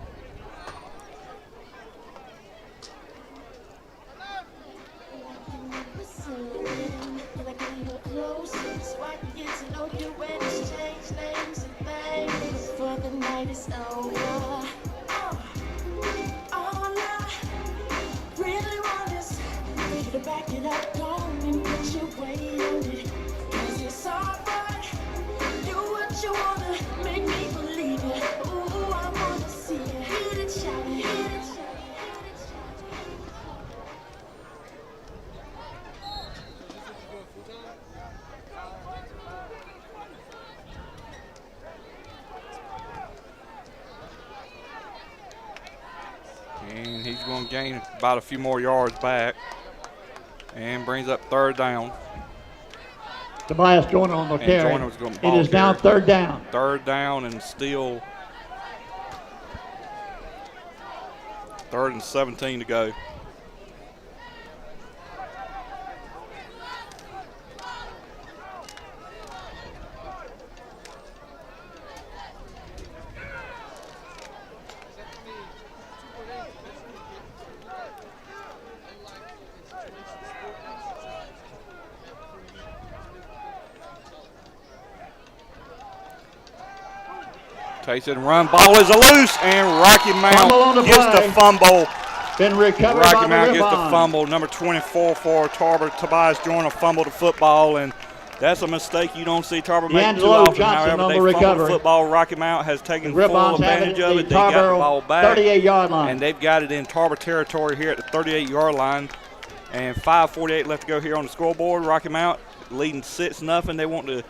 Back it up, don't and put your weight on it. 'Cause it's alright. Do what you wanna, make me believe it. Ooh, I wanna see it. Hit it, shout it, hit it, shout it. And he's going to gain about a few more yards back. And brings up third down. Tobias Joyner on the carry. It is now third down. Third down and still 3rd and 17 to go. Takes it and run. Ball is loose, and Rocky Mount gets the fumble. Been recovered Rocky by Mount the gets the fumble. Number 24 for Tarboro, Tobias Joyner fumbled the football, and that's a mistake you don't see Tarboro make too often. However, they fumbled the football. Rocky Mount has taken full advantage of it. They got the ball back, 38-yard line, and they've got it in Tarboro territory here at the 38-yard line. And 5:48 left to go here on the scoreboard. Rocky Mount leading 6-0. They want to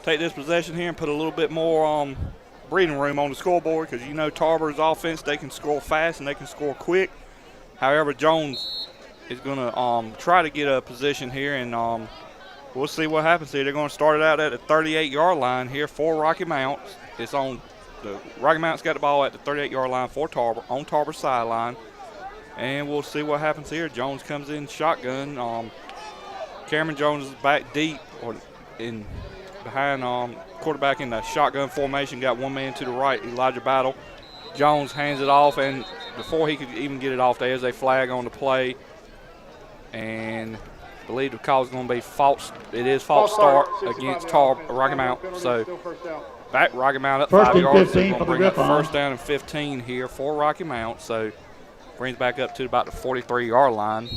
take this possession here and put a little bit more breathing room on the scoreboard, because you know Tarboro's offense, they can score fast and they can score quick. However, Jones is going to try to get a position here, and we'll see what happens here. They're going to start it out at the 38-yard line here for Rocky Mount. It's on the Rocky Mount's got the ball at the 38-yard line for Tarboro, on Tarbor's sideline. And we'll see what happens here. Jones comes in shotgun. Cameron Jones is back deep or in behind quarterback in the shotgun formation. Got one man to the right, Elijah Battle. Jones hands it off, and before he could even get it off, there's a flag on the play. And I believe the call is going to be false. It is false start against Rocky Mount. So back Rocky Mount up 5 yards. So going to bring up first down and 15 here for Rocky Mount. So brings back up to about the 43-yard line.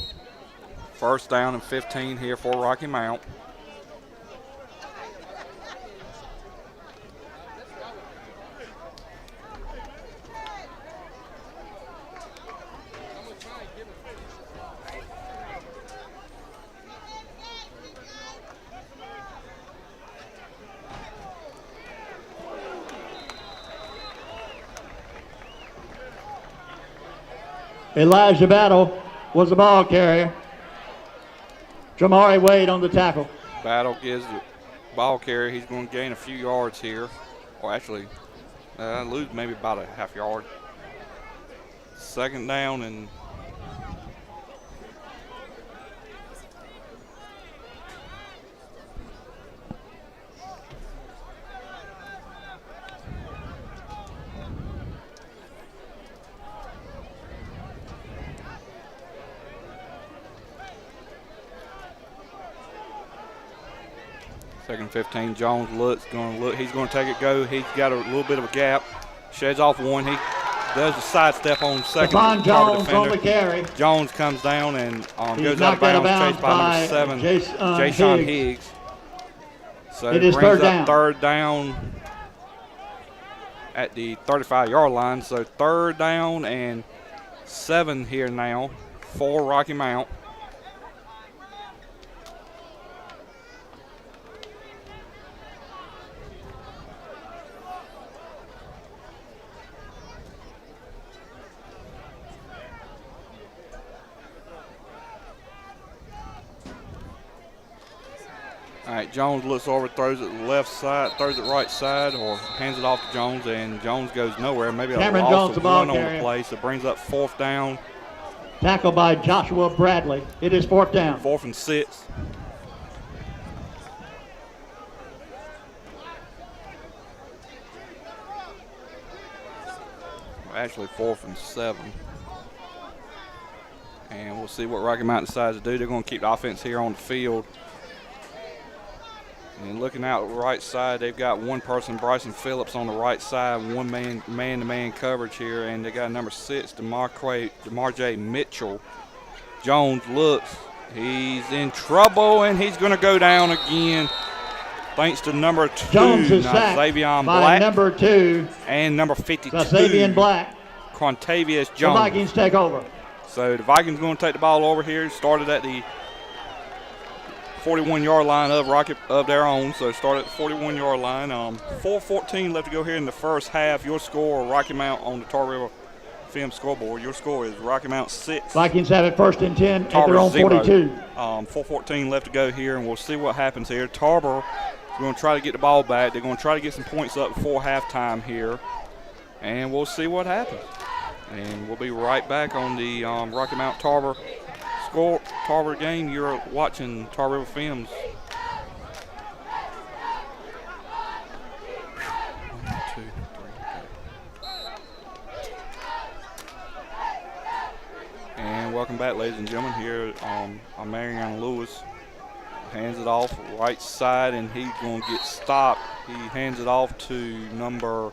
First down and 15 here for Rocky Mount. Elijah Battle was the ball carrier. Jamari Wade on the tackle. Battle gives the ball carrier. He's going to gain a few yards here. Or actually, lose maybe about a half yard. Second down and second 15. Jones looks, going to look. He's going to take it, go. He's got a little bit of a gap. Sheds off one. He does a sidestep on second. Stephon Jones on the carry. Jones comes down and goes out of bounds, chased by number 7, Jayshon Higgs. So it is brings up third down at the 35-yard line. So third down and 7 here now for Rocky Mount. All right, Jones looks over, throws it left side, throws it right side, or hands it off to Jones, and Jones goes nowhere. Maybe a loss of one on the play, so brings up fourth down. Tackled by Joshua Bradley. It is fourth down. 4th and 6. Actually 4th and 7. And we'll see what Rocky Mount decides to do. They're going to keep the offense here on the field. And looking out right side, they've got one person, Bryson Phillips, on the right side, one man-to-man coverage here, and they got number 6, DeMar J. Mitchell. Jones looks, he's in trouble, and he's going to go down again. Thanks to number 2, Jones is sacked Xavier by Black, number 2, and number 52, Xavier Black. Quantavious Jones. The Vikings take over. So the Vikings going to take the ball over here. Started at the 41-yard line of their own, so start at the 41-yard line. 4:14 left to go here in the first half. Your score, Rocky Mount on the Tar River Film scoreboard. Your score is Rocky Mount 6. Vikings have it first and 10 at Tarboro their own 42. 4:14 left to go here, and we'll see what happens here. Tarboro is going to try to get the ball back. They're going to try to get some points up before halftime here, and we'll see what happens. And we'll be right back on the Rocky Mount Tarboro game. You're watching Tar River Films. And welcome back, ladies and gentlemen. Here I'm Marion Lewis. Hands it off right side, and he's going to get stopped. He hands it off to number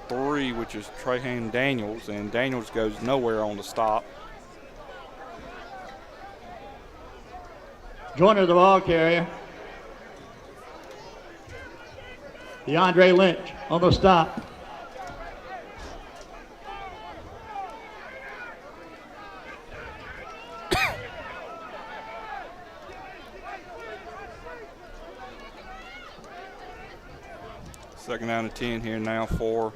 3, which is Trahan Daniels, and Daniels goes nowhere on the stop. Joiner, the ball carrier. DeAndre Lynch on the stop. Second down and 10 here now for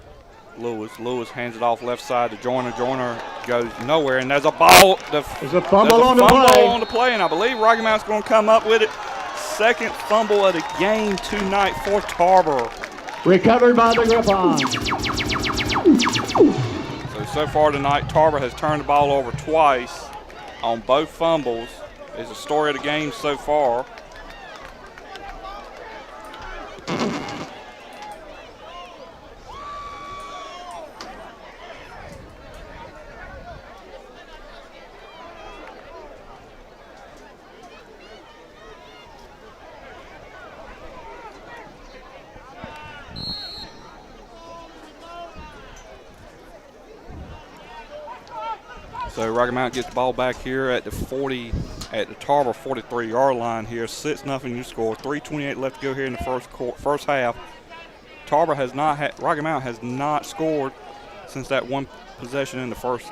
Lewis. Lewis hands it off left side to Joyner. Joyner goes nowhere, and there's a ball. There's a fumble on the play. On the play, and I believe Rocky Mount's going to come up with it. Second fumble of the game tonight for Tarboro. Recovered by the Griffons. So far tonight, Tarboro has turned the ball over twice on both fumbles. Is the story of the game so far. So Rocky Mount gets the ball back here at the Tarboro 43-yard line here. 6-0 you score. 3:28 left to go here in the first half. Tarboro has not Rocky Mount has not scored since that one possession in the first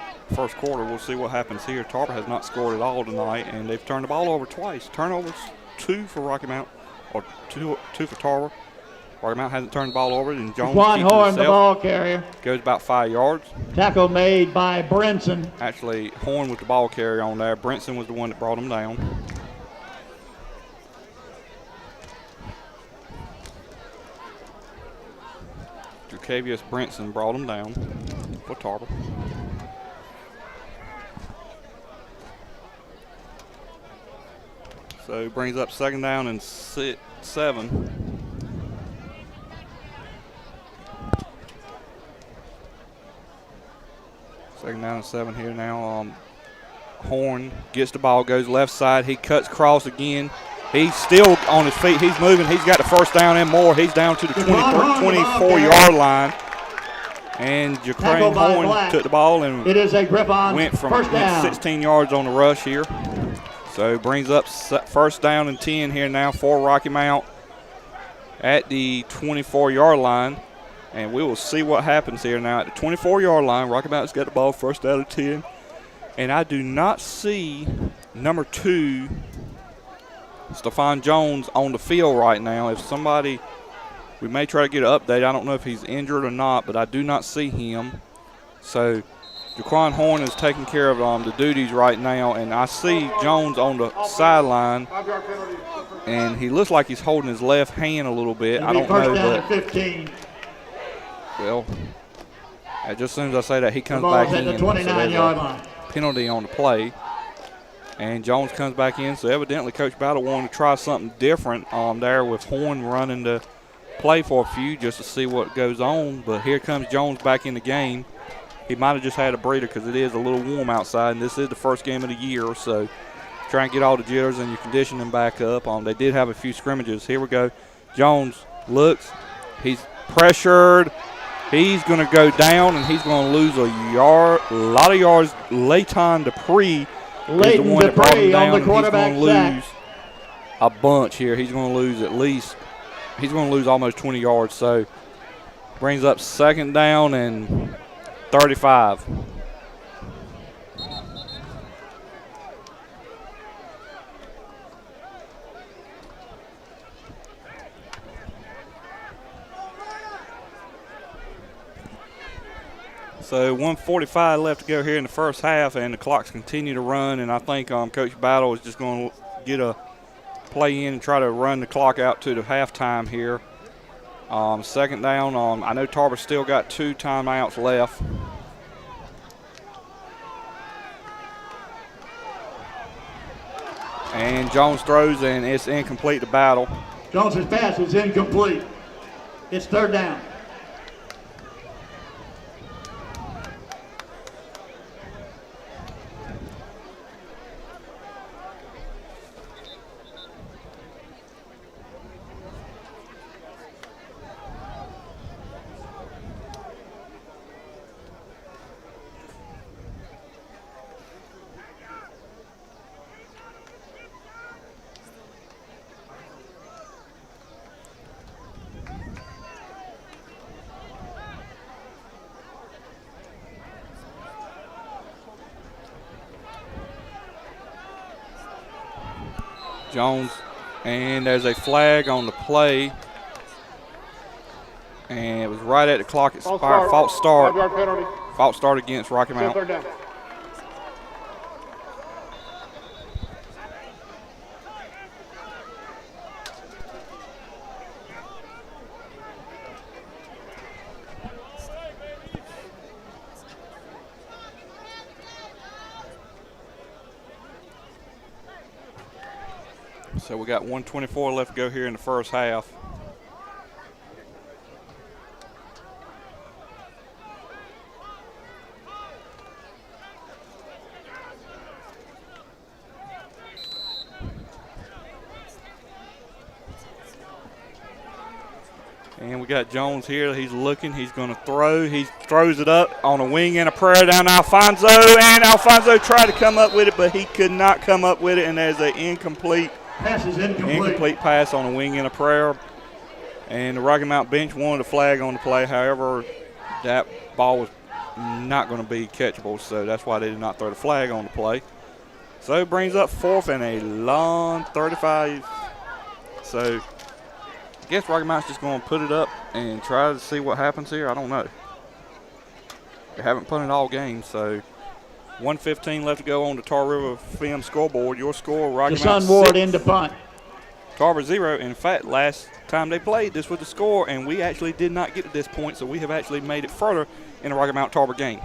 quarter. We'll see what happens here. Tarboro has not scored at all tonight, and they've turned the ball over twice. Turnovers, 2 for Rocky Mount, or two for Tarboro. Rocky Mount hasn't turned the ball over, and Jones Quan keeps it Horn, the himself. ball carrier. Goes about 5 yards. Tackle made by Brinson. Actually, Horn with the ball carrier on there. Brinson was the one that brought him down. Jacavius Brinson brought him down for Tarboro. So brings up 2nd down and 7. Second down and 7 here now. Horn gets the ball, goes left side. He cuts cross again. He's still on his feet. He's moving. He's got the first down and more. He's down to the 24-yard line. And Jaquan Horn took the ball and it is a Griffon went 16 yards on the rush here. So brings up 1st down and 10 here now for Rocky Mount at the 24-yard line. And we will see what happens here now at the 24-yard line. Rocky Mountain's got the ball 1st down and 10. And I do not see number 2, Stephon Jones, on the field right now. If somebody, we may try to get an update. I don't know if he's injured or not, but I do not see him. So Jaquan Horn is taking care of the duties right now. And I see Jones on the sideline. And he looks like he's holding his left hand a little bit. I don't know, but 15. Well, just as soon as I say that, he comes back in. The 29-yard line. Penalty on the play. And Jones comes back in. So evidently Coach Battle wanted to try something different there with Horn running the play for a few just to see what goes on. But here comes Jones back in the game. He might have just had a breather because it is a little warm outside, and this is the first game of the year. So try and get all the jitters and your conditioning back up. They did have a few scrimmages. Here we go. Jones looks. He's pressured. He's going to go down, and he's going to lose a lot of yards. Leighton Dupree is the one that brought him down, and he's going to lose a bunch here. He's going to lose he's going to lose almost 20 yards. So brings up 2nd down and 35. So 1:45 left to go here in the first half, and the clocks continue to run. And I think Coach Battle is just going to get a play in and try to run the clock out to the halftime here. 2nd down. I know Tarboro still got 2 timeouts left. And Jones throws, and it's incomplete to Battle. Jones's pass is incomplete. It's 3rd down. Jones, and there's a flag on the play. And it was right at the clock expired. False start. 5-yard penalty. False start against Rocky Still Mount. third down. So we got 1:24 left to go here in the first half. And we got Jones here. He's looking. He's going to throw. He throws it up on a wing and a prayer down to Alfonso. And Alfonso tried to come up with it, but he could not come up with it. And there's an incomplete pass on a wing and a prayer. And the Rocky Mount bench wanted a flag on the play. However, that ball was not going to be catchable, so that's why they did not throw the flag on the play. So it brings up 4th and a long 35. So I guess Rocky Mount's just going to put it up and try to see what happens here. I don't know. They haven't punted all game, so 1:15 left to go on the Tar River Film scoreboard. Your score, Rocky Mount 6. Ward in to punt. Tarboro 0. In fact, last time they played, this was the score, and we actually did not get to this point, so we have actually made it further in the Rocky Mount Tarboro game.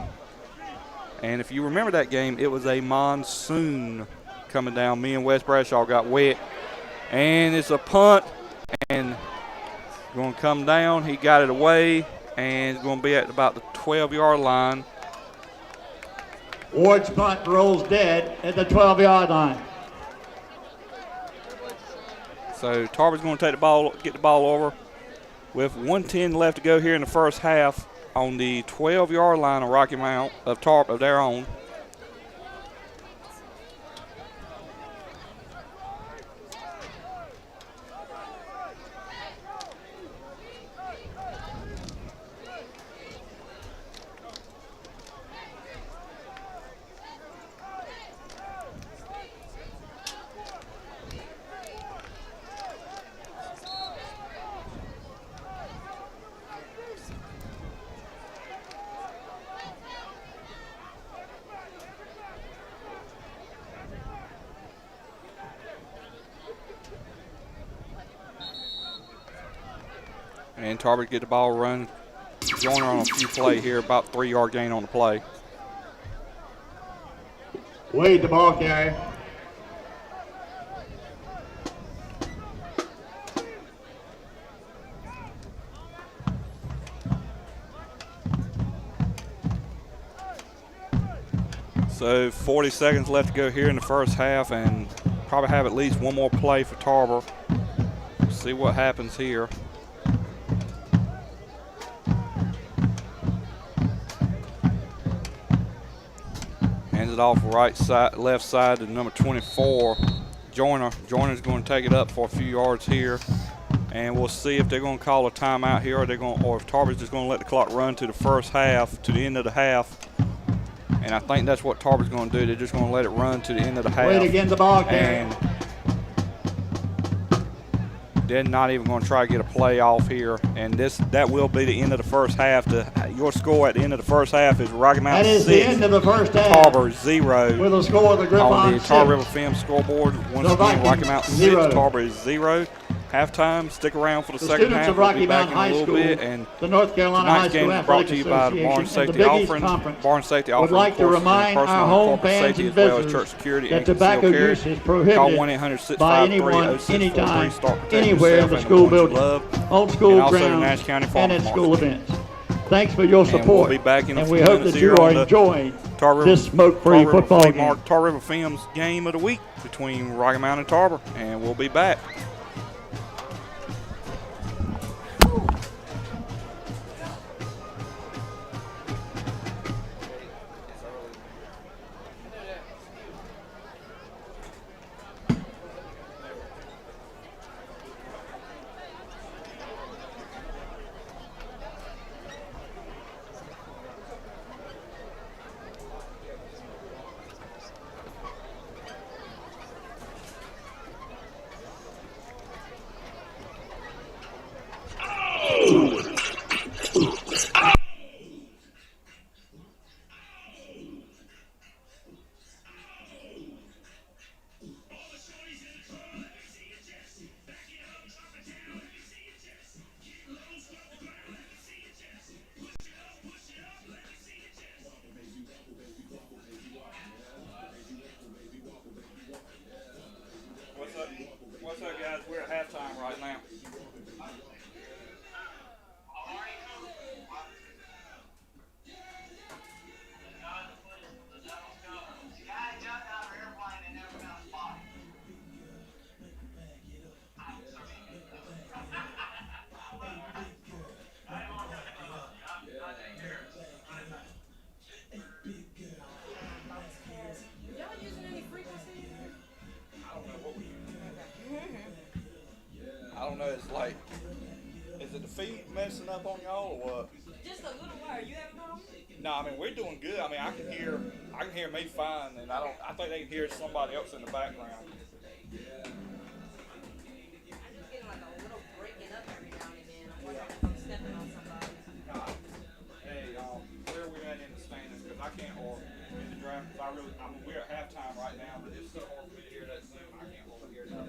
And if you remember that game, it was a monsoon coming down. Me and Wes Bradshaw got wet, and it's a punt, and going to come down. He got it away, and it's going to be at about the 12-yard line. Ward's punt rolls dead at the 12-yard line. So Tarboro's going to take the ball, get the ball over with 1:10 left to go here in the first half on the 12-yard line of Rocky Mount of their own. And Tarboro get the ball run. Joiner on a few play here, about 3-yard gain on the play. Wade the ball carrier. So 40 seconds left to go here in the first half, and probably have at least one more play for Tarboro. See what happens here. Hands it off right side, left side to number 24, Joiner. Joiner's going to take it up for a few yards here, and we'll see if they're going to call a timeout here, or if Tarboro's just going to let the clock run to the first half, to the end of the half. And I think that's what Tarboro's going to do. They're just going to let it run to the end of the half. Wade again the ball carrier. And they're not even going to try to get a play off here. And that will be the end of the first half. Your score at the end of the first half is Rocky Mount 6. That is the end of the first half. Tarboro 0. With a score of the Griffon on the Tar 6. River Film scoreboard. Once The again, Vikings Rocky Mount 6, 0. Tarboro 0. Halftime. Stick around for the second Students half. of Rocky We'll be back Mount in a High little School, bit. And the North Carolina High tonight's School game is brought Athletic to you by the Barn Association, and Safety the Big East Offering. Conference Barn Safety would Offering, like of to course, remind personal our and home corporate fans safety and as well as visitors church security that and tobacco concealed carry. use is Call prohibited 1-800-653-0643. by anyone, Start anytime, protecting anywhere in yourself the and school ones you building, love, on school and also the grounds, Nash County and Farmers at school Market. events. Thanks for your And we'll support, be back in a and few we hope minutes that here you are on the enjoying Tar River, this smoke-free football game. Tar River Films game of the week between Rocky Mount and Tarboro, and we'll be back. it's like, is it the feed messing up on y'all or what? Just a little while. You having problems? No, I mean we're doing good. I mean I can hear me fine, and I think they can hear somebody else in the background. I'm just getting like a little breaking up every now and again. I'm wondering if I'm stepping on somebody. Hey, where are we at in the standings? Because I can't, or in the draft, because we're at halftime right now, but it's so hard for me to hear that Zoom. I can't hold it here now.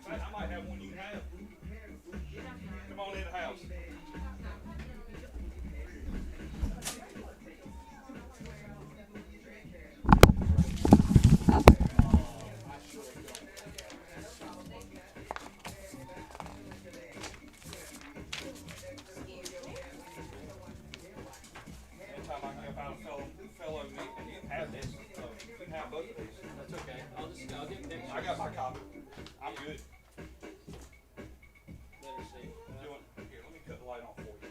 I might have one you can have. Come on in the house. Anytime I can help out a fellow me, and you can have this. You can have both of these. That's okay. I'll get pictures. I got my copy. I'm good. Better see. Here, let me cut the light on for you.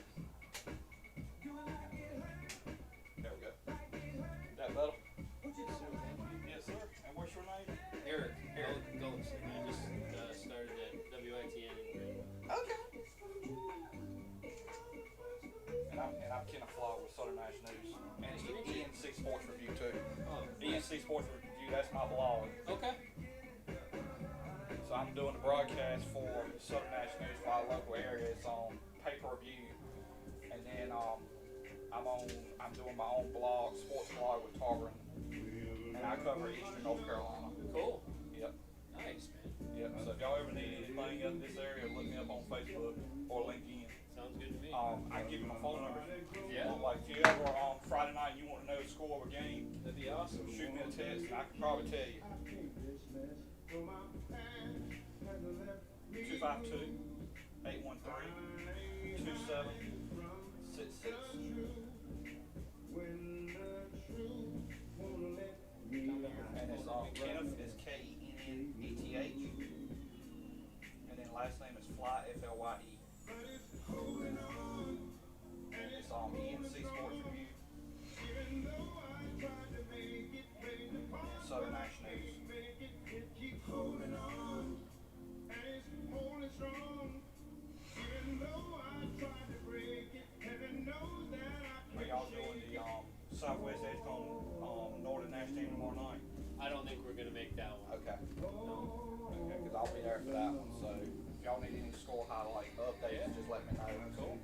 There we go. That better? Yes, sir. And what's your name? Eric Goldson. I just started at WITN in Greenwood. Okay. And I'm Kenneth Flaw with Southern National News. And ENC Sports Review too. Oh, ENC Sports Review, that's my blog. okay. So I'm doing the broadcast for Southern National News for our local area. It's on pay-per-view. And then I'm doing my own blog, sports blog with Tarboro. And I cover Eastern North Carolina. Cool. Yep. Nice, man. Yep. So if y'all ever need anything up in this area, look me up on Facebook or LinkedIn. Sounds good to me. I can give you my phone number. Yeah. Like if you ever on Friday night and you want to know the score of a game, That'd be awesome. shoot me a text and I can probably tell you. 252-813-2766. And it's Kenneth is Kenneth. And then last name is Fly, Flye. ENC Sports Review. And Southern National News. Are y'all doing the Southwest Edgecombe Northern National Team tomorrow night? I don't think we're gonna make that one. Okay. Okay, because I'll be there for that one. So if y'all need any score highlight updates, just let me know. Cool.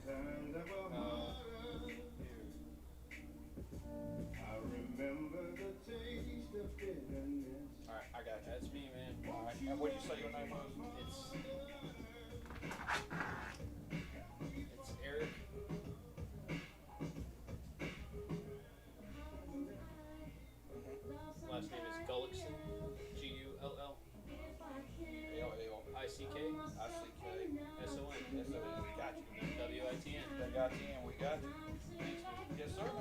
Alright, I got you. That's me, man. Alright, and what did you say your name was? It's Eric. Last name is Gullickson. Gulllick. L-L-I-C-K. S-O-N. S-O-N. Got you. W-I-T-N. They got you and we got you. Thanks, man. Yes, sir, man.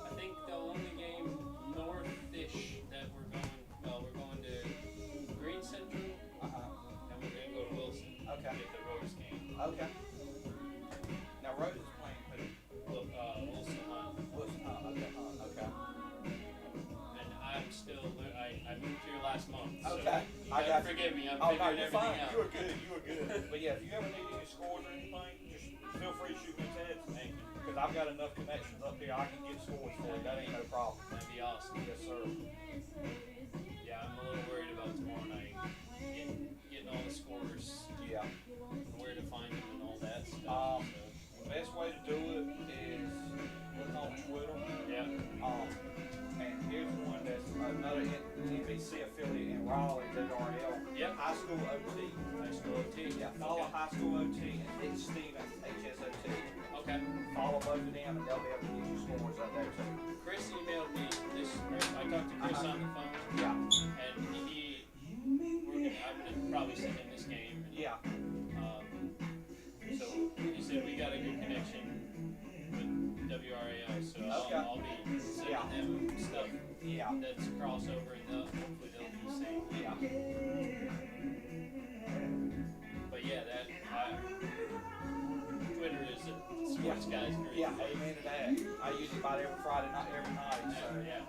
I think the only game north-ish that we're going to Green Central, and we're going to go to Wilson. Okay. Get the Rose game. Okay. Now, Rose is playing who? Wilson Hunt. Wilson Hunt. Okay, Hunt. Okay. And I'm still, I moved here last month. Okay. So I got you. forgive me, I'm Oh, no, figuring you're everything fine. out. You were good. You were good. But yeah, if you ever need any scores or anything, just feel free to shoot me a text. Thank you. Because I've got enough connections up here, I can get scores for you. That ain't no problem. That'd be awesome. Yes, sir. Yeah, I'm a little worried about tomorrow night. Getting all the scores, Yeah. and where to find them and all that stuff. The best way to do it is look on Twitter. Yeah. And here's one that's another NBC affiliate in Raleigh, WRL. Yep. High School OT. High School OT. Yeah, follow Okay. High School OT and Dick Stevens, HSOT. Okay. Follow both of them and they'll be able to get you scores up there too. Chris emailed me this. I talked to Chris on the phone. Yeah. And I'm gonna probably send him this game. And, Yeah. So he said we got a good connection with WRAL, so Okay. I'll be sending them stuff Yeah. that's crossover, and hopefully they'll do the same. Yeah. But yeah, Twitter is a sports guy's dream. Yeah, amen to that. I use it about every Friday night, every night. So. Yeah.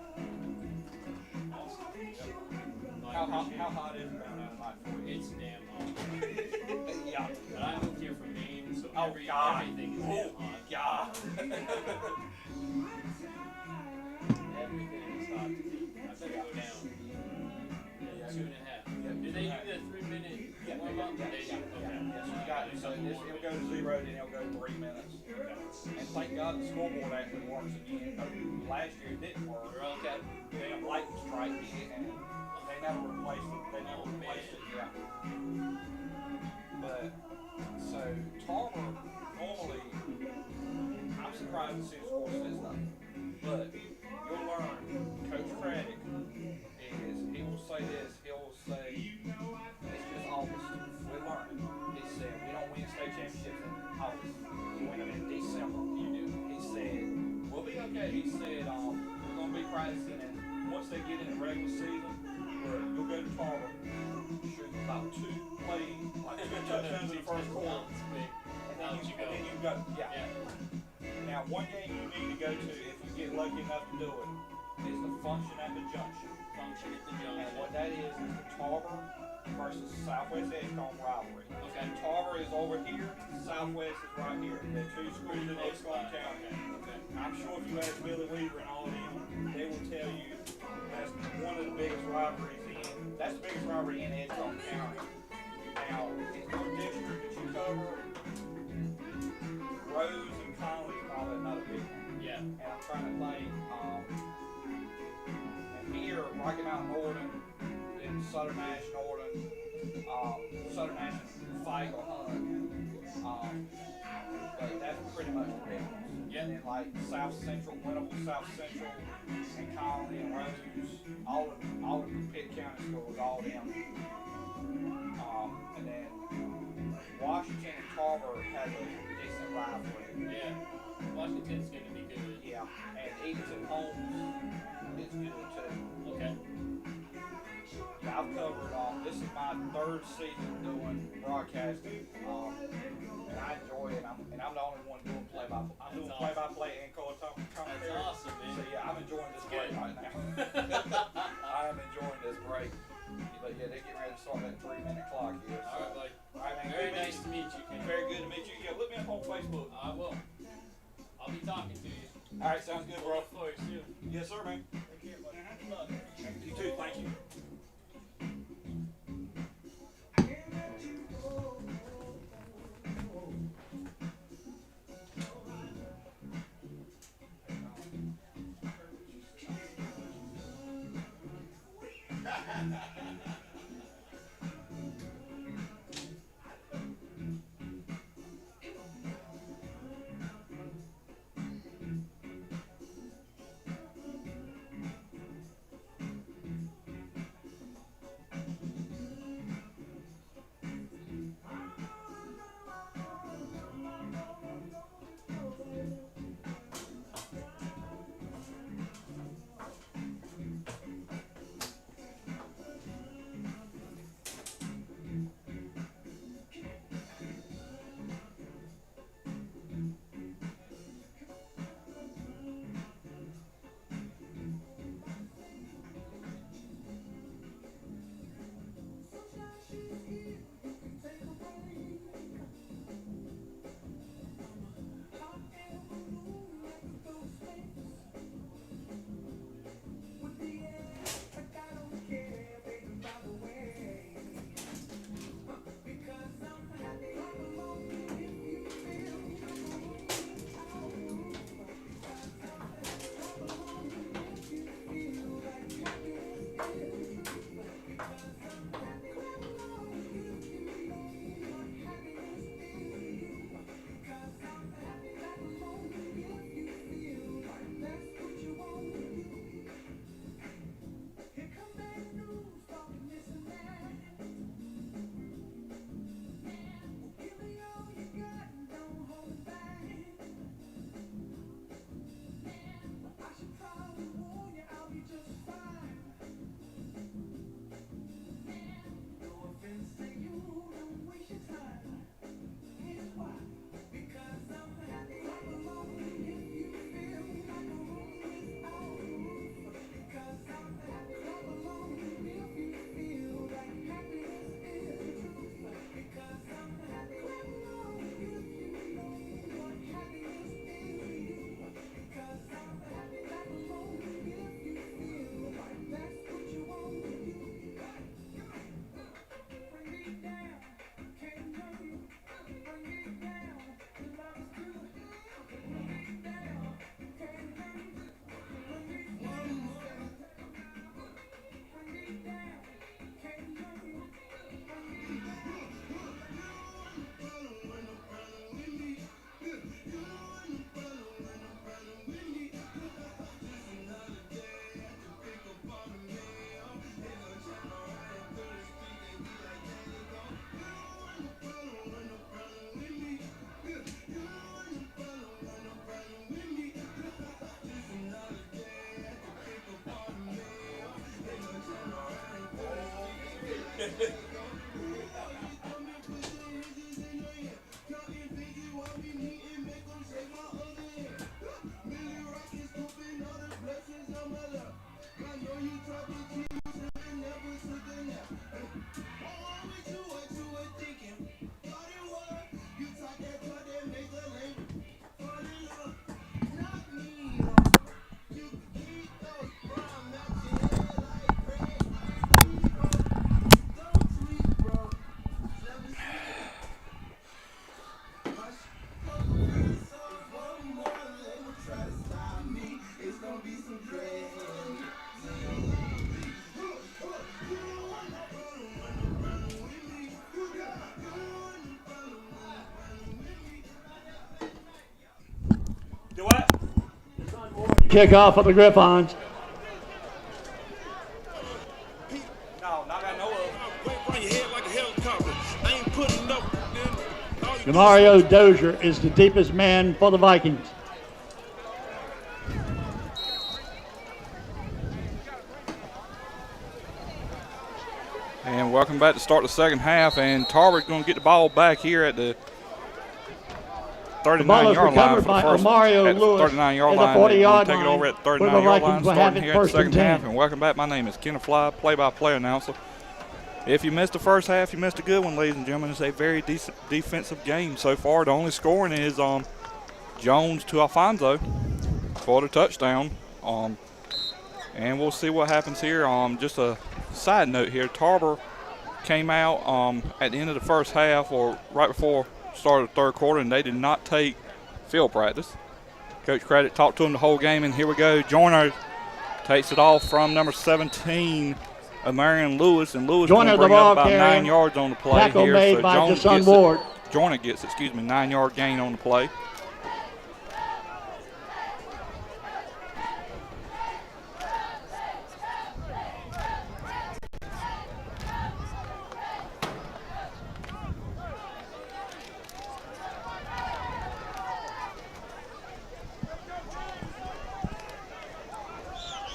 Awesome. Yep. Well, I How appreciate hot is it down there tonight for you? It's damn hot. Yeah. But I moved here from Maine, so Oh, God. everything is Oh, damn hot. God. Everything is hot to me. I better go down. Yeah, 2.5. Do they do the 3-minute warm up? They do. Okay. Yes, you got it. So it'll go to 0, then it'll go 3 minutes. And thank God the scoreboard actually works again. Last year it didn't work. You're okay. Damn lightning strike hit and they never replaced it. They never replaced it. Yeah. But so Tarboro normally, I'm surprised to see the score says nothing. But you'll learn Coach Craddock is he will say this. He'll say it's just August. We learned. He said we don't win state championships in August. We win them in December. You do. He said we'll be okay. He said we're gonna be practicing, and once they get in the regular season, you'll go to Tarboro, shoot about 2 plays, like 2 touchdowns in the first quarter, and then you go. Yeah. Now one game you need to go to if you get lucky enough to do it is the Function at the Junction. Function at the Junction. And what that is the Tarboro versus Southwest Edgecombe rivalry. Okay. Tarboro is over here, Southwest is right here. They're 2 schools in Edgecombe County. Okay. I'm sure if you ask Billy Weaver and all of them, they will tell you that's one of the biggest rivalries that's the biggest rivalry in Edgecombe County. Now, in your district that you cover, Rose and Conley is probably another big one. Yeah. And I'm trying to think, and here, Rocky Mountain, Northern, and Southern Nash, Northern, Southern Nash, Fight or Hunt. But that's pretty much the big ones. Yeah. And then like South Central, Winnable, South Central, and Conley and Rose, all of the Pitt County schools, all them. And then Washington and Tarboro has a decent rivalry. Yeah. Washington's going to be good. Yeah. And Edenton Holmes is good too. Okay. Yeah, I've covered this is my third season doing broadcasting, and I enjoy it. I'm the only one doing play-by-play. I'm doing play-by-play and color commentary. That's awesome, man. So yeah, I'm enjoying this break right now. I am enjoying this break. But yeah, they get ready to start that 3-minute clock here. So. All right, buddy. All right, man. Very nice to meet you, Ken. Very good to meet you. Yeah, look me up on Facebook. I will. I'll be talking to you. All right, sounds good, bro. Look forward to it. Yes, sir, man. Take care, buddy. Good luck. You too. Thank you. Do what? Kickoff of the Griffons. No, not that I know of. Demario Dozier is the deepest man for the Vikings. And welcome back to start the second half. And Tarbo's going to get the ball back here at the 39-yard line for the first. At the 39-yard line. 40-yard take it over at the line, 39-yard line, will have starting it here at the first and second 10. half. And welcome back. My name is Kenneth Fly, play-by-play announcer. If you missed the first half, you missed a good one, ladies and gentlemen. It's a very decent defensive game so far. The only scoring is Jones to Alfonso for the touchdown. And we'll see what happens here. Just a side note here, Tarboro came out at the end of the first half or right before start of the third quarter, and they did not take field practice. Coach Craddock talked to him the whole game, and here we go. Joyner takes it off from number 17, Marion Lewis, and Lewis going to bring up about 9 yards on the play Tackle here. made So by Jones Deshaun gets Ward. Joyner gets, 9-yard gain on the play.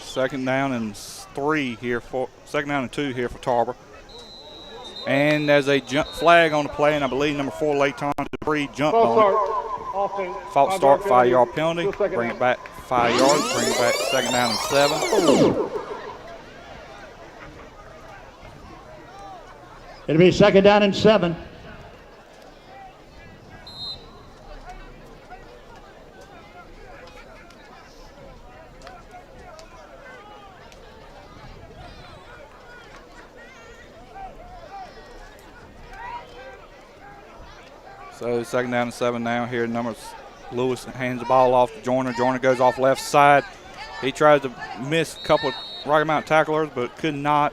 Second down and 2 here for Tarboro. And there's a jump flag on the play, and I believe number 4, Leighton Debris jumped on it. False start, 5-yard penalty. Bring it back 5 yards. Bring it back second down and 7. It'll be second down and 7. So second down and 7 now here. Lewis hands the ball off to Joyner. Joyner goes off left side. He tries to miss a couple of Rocky Mountain tacklers, but could not.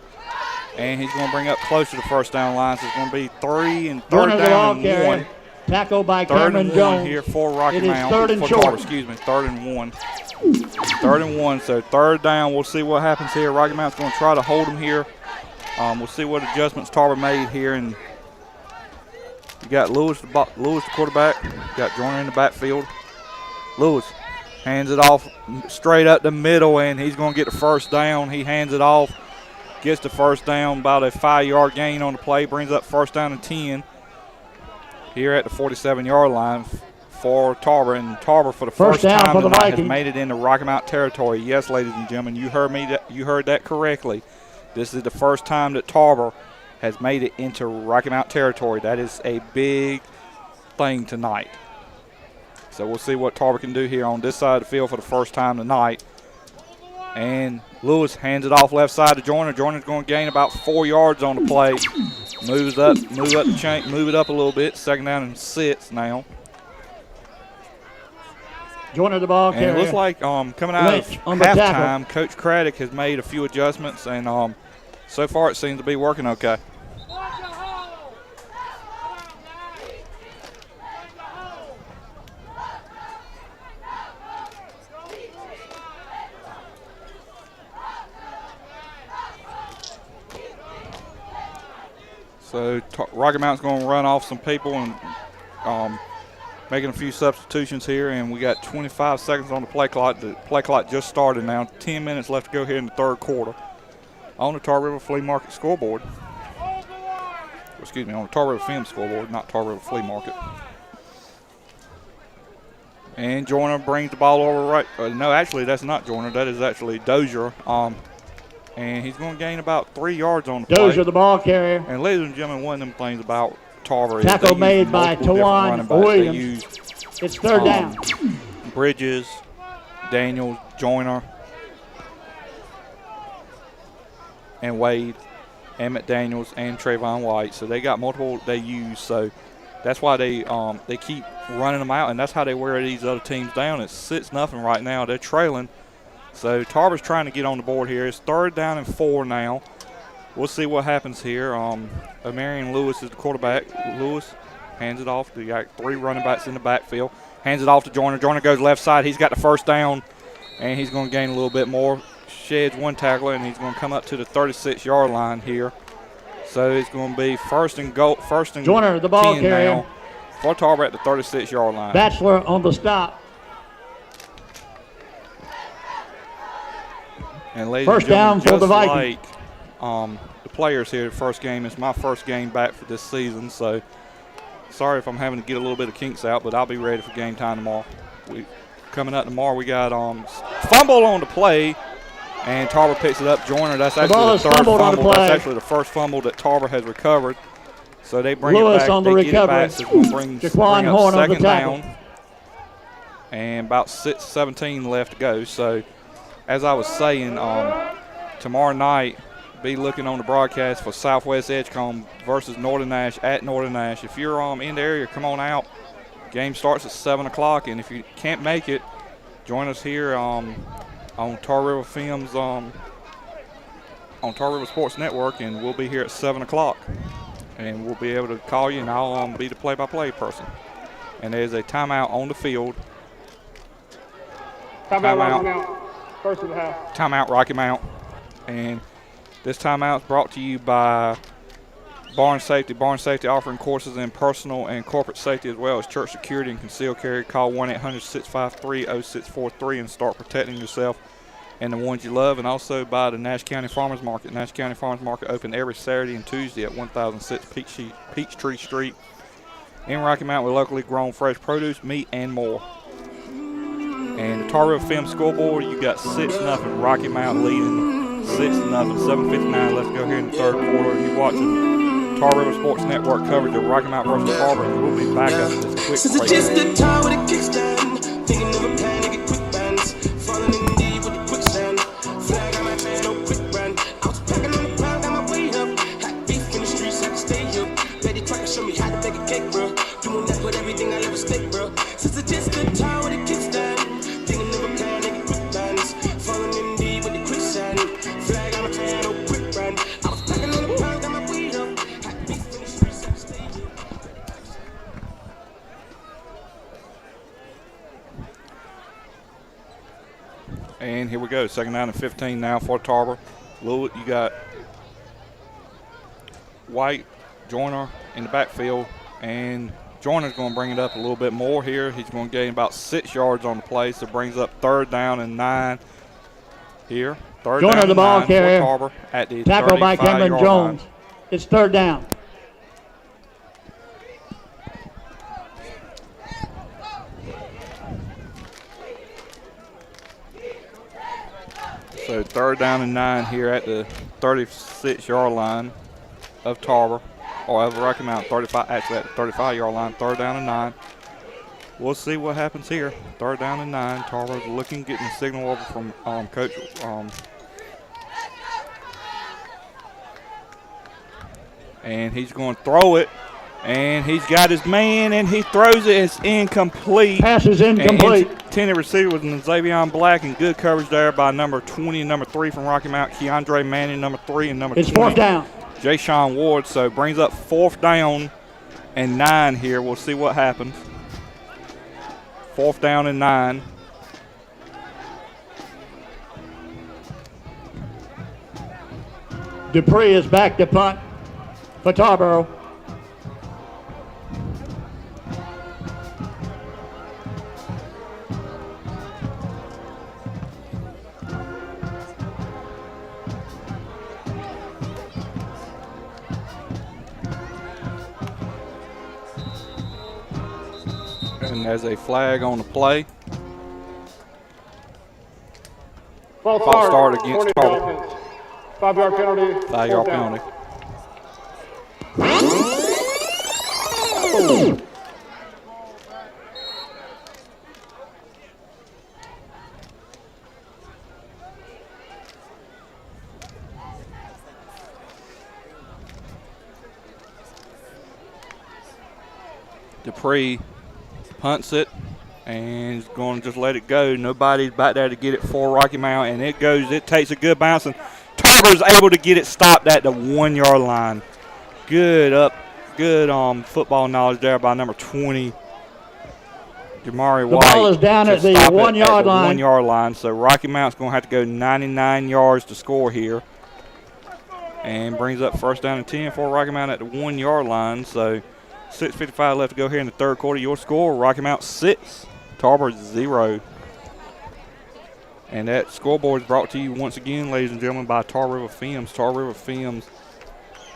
And he's going to bring up close to the first down line. So it's going to be 3 and third down and 1. Tackle by Third Cameron and Jones. 1 here for Rocky It is Mountain. third and for short. Tarboro, third and 1. Third and 1. So third down. We'll see what happens here. Rocky Mountain's going to try to hold him here. We'll see what adjustments Tarboro made here. And you got Lewis, the quarterback. You got Joyner in the backfield. Lewis hands it off straight up the middle, and he's going to get the first down. He hands it off, gets the first down, about a 5-yard gain on the play, brings up first down and 10 here at the 47-yard line for Tarboro. And Tarboro, for the first time tonight, has made it into Rocky Mountain territory. Yes, ladies and gentlemen, you heard that correctly. This is the first time that Tarboro has made it into Rocky Mountain territory. That is a big thing tonight. So we'll see what Tarboro can do here on this side of the field for the first time tonight. And Lewis hands it off left side to Joyner. Joyner's going to gain about 4 yards on the play. Move it up a little bit. Second down and 6 now. Joyner the ball carrier. And it looks like coming out of halftime, Coach Craddock has made a few adjustments, and so far it seems to be working okay. So Rocky Mountain's going to run off some people and making a few substitutions here, and we got 25 seconds on the play clock. The play clock just started now. 10 minutes left to go here in the third quarter on the Tar River Flea Market scoreboard. On the Tar River Film scoreboard, not Tar River Flea Market. And Joyner brings the ball over right. No, actually, that's not Joyner. That is actually Dozier. And he's going to gain about 3 yards on the play. Dozier the ball carrier. And ladies and gentlemen, one of them things about Tarboro tackle made by Tawan Williams. It's third down. Bridges, Daniels, Joyner, and Wade, and McDaniels, and Trayvon White. So they got multiple they use. So that's why they keep running them out, and that's how they wear these other teams down. It's 6-0 right now. They're trailing. So Tarboro's trying to get on the board here. It's third down and 4 now. We'll see what happens here. Marion Lewis is the quarterback. Lewis hands it off. They got 3 running backs in the backfield. Hands it off to Joyner. Joyner goes left side. He's got the first down, and he's going to gain a little bit more. Sheds one tackler, and he's going to come up to the 36-yard line here. So it's going to be first and Joyner, the ball 10 carrier. now for Tarboro at the 36-yard line. Batchelor on the stop. And ladies First and gentlemen, down for the just Vikings. like the players here. The first game is my first game back for this season, so sorry if I'm having to get a little bit of kinks out, but I'll be ready for game time tomorrow. Coming up tomorrow, we got fumble on the play, and Tarboro picks it up. Joyner, that's actually the third fumble. That's actually the first fumble that Tarboro has recovered. So they bring Lewis it back. on the They get it recovery. back. So it's going to bring up Horn on the second tackle. down. And about 6:17 left to go. So as I was saying, tomorrow night, be looking on the broadcast for Southwest Edgecombe versus Northern Nash at Northern Nash. If you're in the area, come on out. Game starts at 7 o'clock, and if you can't make it, join us here on Tar River Films on Tar River Sports Network, and we'll be here at 7 o'clock. And we'll be able to call you, and I'll be the play-by-play person. And there's a timeout on the field. Timeout. First of the half. Timeout, Rocky Mount. And this timeout is brought to you by Barn Safety. Barn Safety offering courses in personal and corporate safety as well as church security and concealed carry. Call 1-800-653-0643 and start protecting yourself and the ones you love. And also by the Nash County Farmers Market. Nash County Farmers Market open every Saturday and Tuesday at 1006 Peachtree Street in Rocky Mount with locally grown fresh produce, meat, and more. And the Tar River Film scoreboard, you got 6-0 Rocky Mount leading 6-0. 7:59 left to go here in the third quarter. You're watching Tar River Sports Network coverage of Rocky Mount versus Tarboro, and we'll be back after this quick Since break. it's just a time with a kickstand, thinking of a plan to get quick bands, falling in deep with the quicksand, flag on my hand, no quick brand, I was packing on the pound, got my way up, had beef in the streets, had to stay up, Betty tried to show me how to bake a cake, bro, doing that with everything I ever stake, bro, since it's just a time with a kickstand, thinking of a plan to get quick bands, falling in deep with the quicksand, flag on my hand, no quick brand, I was packing on the pound, got my way up. And here we go, second down and 15 now for Tarboro. You got White, Joyner in the backfield, and Joyner's going to bring it up a little bit more here. He's going to gain about 6 yards on the play, so brings up third down and 9 here. Third Joyner down the and ball 9 carrier. for Tarboro at the Tackle by 35-yard Cameron line. Jones. It's third down. So third down and 9 here at the 36-yard line of Tarboro, or of Rocky Mount. 35, actually at the 35-yard line. Third down and 9. We'll see what happens here. Third down and 9. Tarboro's looking, getting the signal over from Coach. And he's going to throw it. And he's got his man, and he throws it. It's incomplete. Pass is incomplete. Intended receiver was Xavier Black, and good coverage there by number 20 and number 3 from Rocky Mount, Keandre Manning, number 3, and number 20. It's fourth down. Jay Sean Ward, so brings up fourth down and 9 here. We'll see what happens. Fourth down and 9. Dupree is back to punt for Tarboro. And there's a flag on the play. False start against Tarboro. Tarboro. 5-yard penalty. 5-yard penalty. Dupree punts it and he's going to just let it go. Nobody's back there to get it for Rocky Mount, and it goes. It takes a good bounce, and Tarboro's able to get it stopped at the 1-yard line. Good football knowledge there by number 20, Jamari White. The ball is down at the 1-yard line. 1-yard line. So Rocky Mount's going to have to go 99 yards to score here, and brings up first down and 10 for Rocky Mount at the 1-yard line. So 6:55 left to go here in the third quarter. Your score: Rocky Mount 6, Tarboro 0. And that scoreboard is brought to you once again, ladies and gentlemen, by Tar River Films. Tar River Films,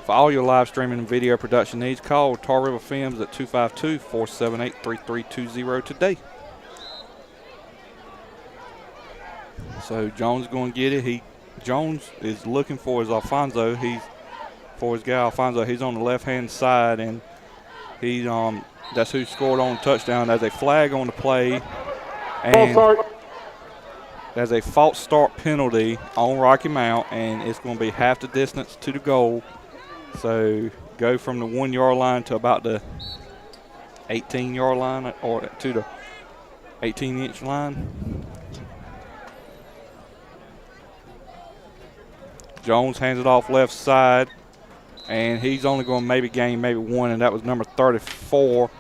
for all your live streaming and video production needs, call Tar River Films at 252-478-3320 today. So Jones is going to get it. Jones is looking for his Alfonso. For his guy Alfonso. He's on the left-hand side, and that's who scored on the touchdown. There's a flag on the play, and there's a false start penalty on Rocky Mount, and it's going to be half the distance to the goal. So go from the 1 yard line to about the 18-yard line, or to the 18-inch line. Jones hands it off left side, and he's only going to gain one, and that was number 34,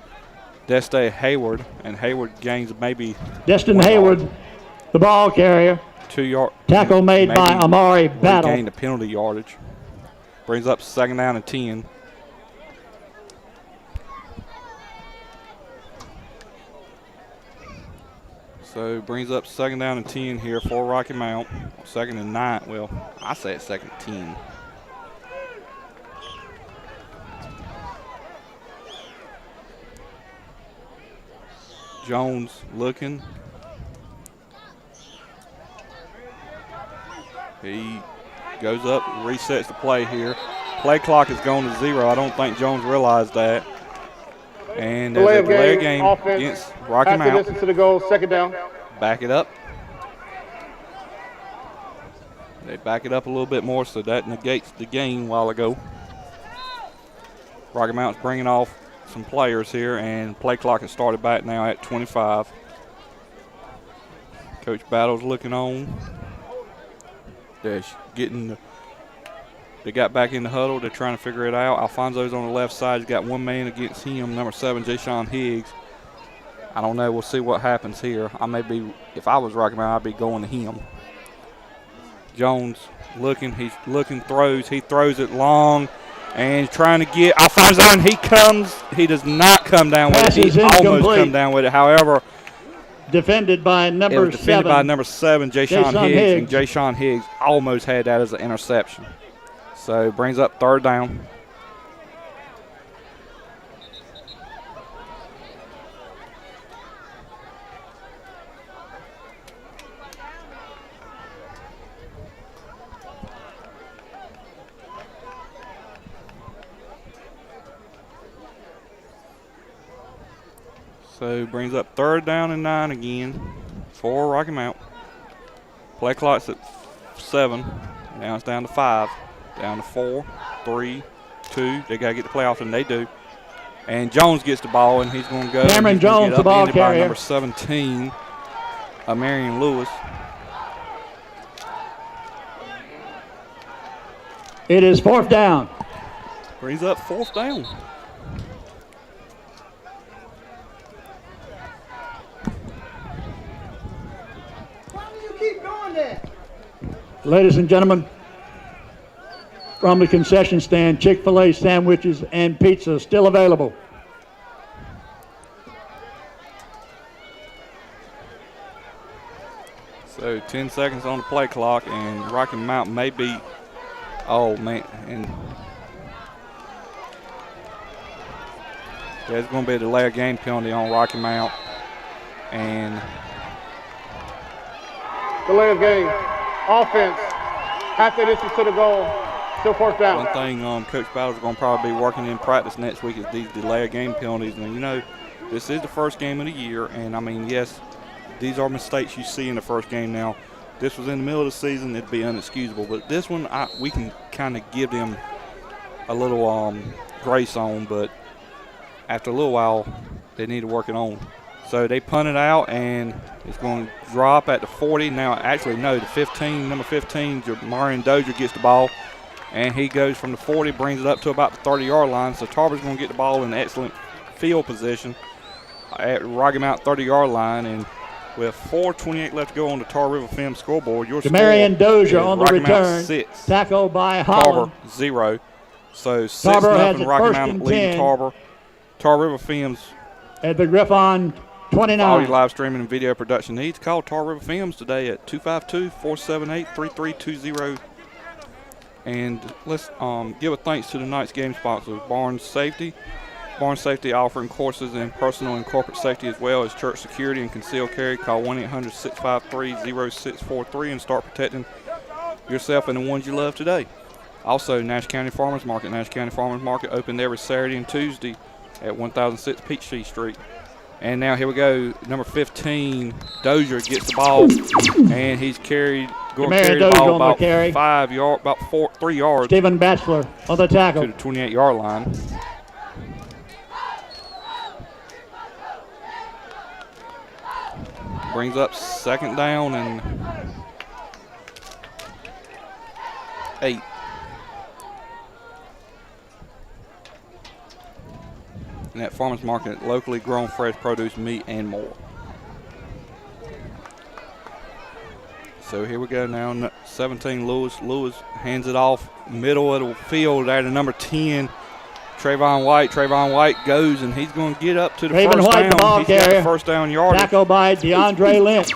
Deste Hayward, and Hayward gains Destin Hayward, the ball carrier. 2 yard tackle made by Amari Battle. Gained the penalty yardage. Brings up 2nd down and 10. So brings up 2nd down and 10 here for Rocky Mount. 2nd and 9. Well, I say it's 2nd and 10. Jones looking. He goes up, resets the play here. Play clock is going to 0. I don't think Jones realized that. And there's a delay of game against Rocky Mount. Distance to the goal, 2nd down. Back it up. They back it up a little bit more, so that negates the gain a while ago. Rocky Mount's bringing off some players here, and play clock has started back now at 25. Coach Battle's looking on. They got back in the huddle. They're trying to figure it out. Alfonso's on the left side. He's got one man against him, number 7, Jayshawn Higgs. I don't know. We'll see what happens here. If I was Rocky Mount, I'd be going to him. Jones looking. He's looking, throws. He throws it long and trying to get Alfonso, and he does not come down with it. He almost come down with it. However, defended by number 7. Jayshawn Higgs. And Jayshawn Higgs almost had that as an interception. So brings up 3rd down. So brings up 3rd down and 9 again for Rocky Mount. Play clock's at 7. Now it's down to 5. Down to 4, 3, 2. They got to get the playoffs, and they do. And Jones gets the ball, and he's going to go. Cameron Jones, the ball carrier. By number 17, Marion Lewis. It is 4th down. Brings up 4th down. Why do you keep doing that? Ladies and gentlemen, from the concession stand, Chick-fil-A sandwiches and pizza still available. So 10 seconds on the play clock, and Rocky Mount may be, oh man, and there's going to be a delay of game penalty on Rocky Mount, and delay of game, offense, half the distance to the goal. Still 4th down. One thing Coach Battle's going to probably be working in practice next week is these delay of game penalties. And, this is the first game of the year. And, yes, these are mistakes you see in the first game. Now, this was in the middle of the season. It'd be inexcusable. But this one, we can kind of give them a little grace on. But after a little while, they need to work it on. So they punt it out, and it's going to drop at the 40. Now, actually, no, the 15, number 15, Marion Dozier gets the ball. And he goes from the 40, brings it up to about the 30-yard line. So Tarboro's going to get the ball in excellent field position at Rocky Mount 30-yard line. And with 4:28 left to go on the Tar River Film scoreboard, your Marion Dozier on the Rocky return. Mount 6, tackle by Holland. Tarboro 0. So 6-0 Rocky Mount leading Tarboro. Tar River Films at the Griffon 29. For all your live streaming and video production needs, call Tar River Films today at 252-478-3320. And let's give a thanks to tonight's game sponsors, Barnes Safety. Barnes Safety offering courses in personal and corporate safety as well as church security and concealed carry. Call 1-800-653-0643 and start protecting yourself and the ones you love today. Also, Nash County Farmers Market. Nash County Farmers Market opened every Saturday and Tuesday at 1006 Peachtree Street. And now here we go. Number 15, Dozier gets the ball, and he's carry the ball about 5 yards, about 3 yards. Stephen Batchelor on the tackle to the 28-yard line. Brings up second down and 8. And at Farmers Market, locally grown fresh produce, meat, and more. So here we go now. 17, Lewis. Lewis hands it off middle of the field there to number 10, Trayvon White. Trayvon White goes, and he's going to get up to the Trayvon first White, down. the ball He's carrier. got the first down yardage. Tackle by DeAndre Lynch.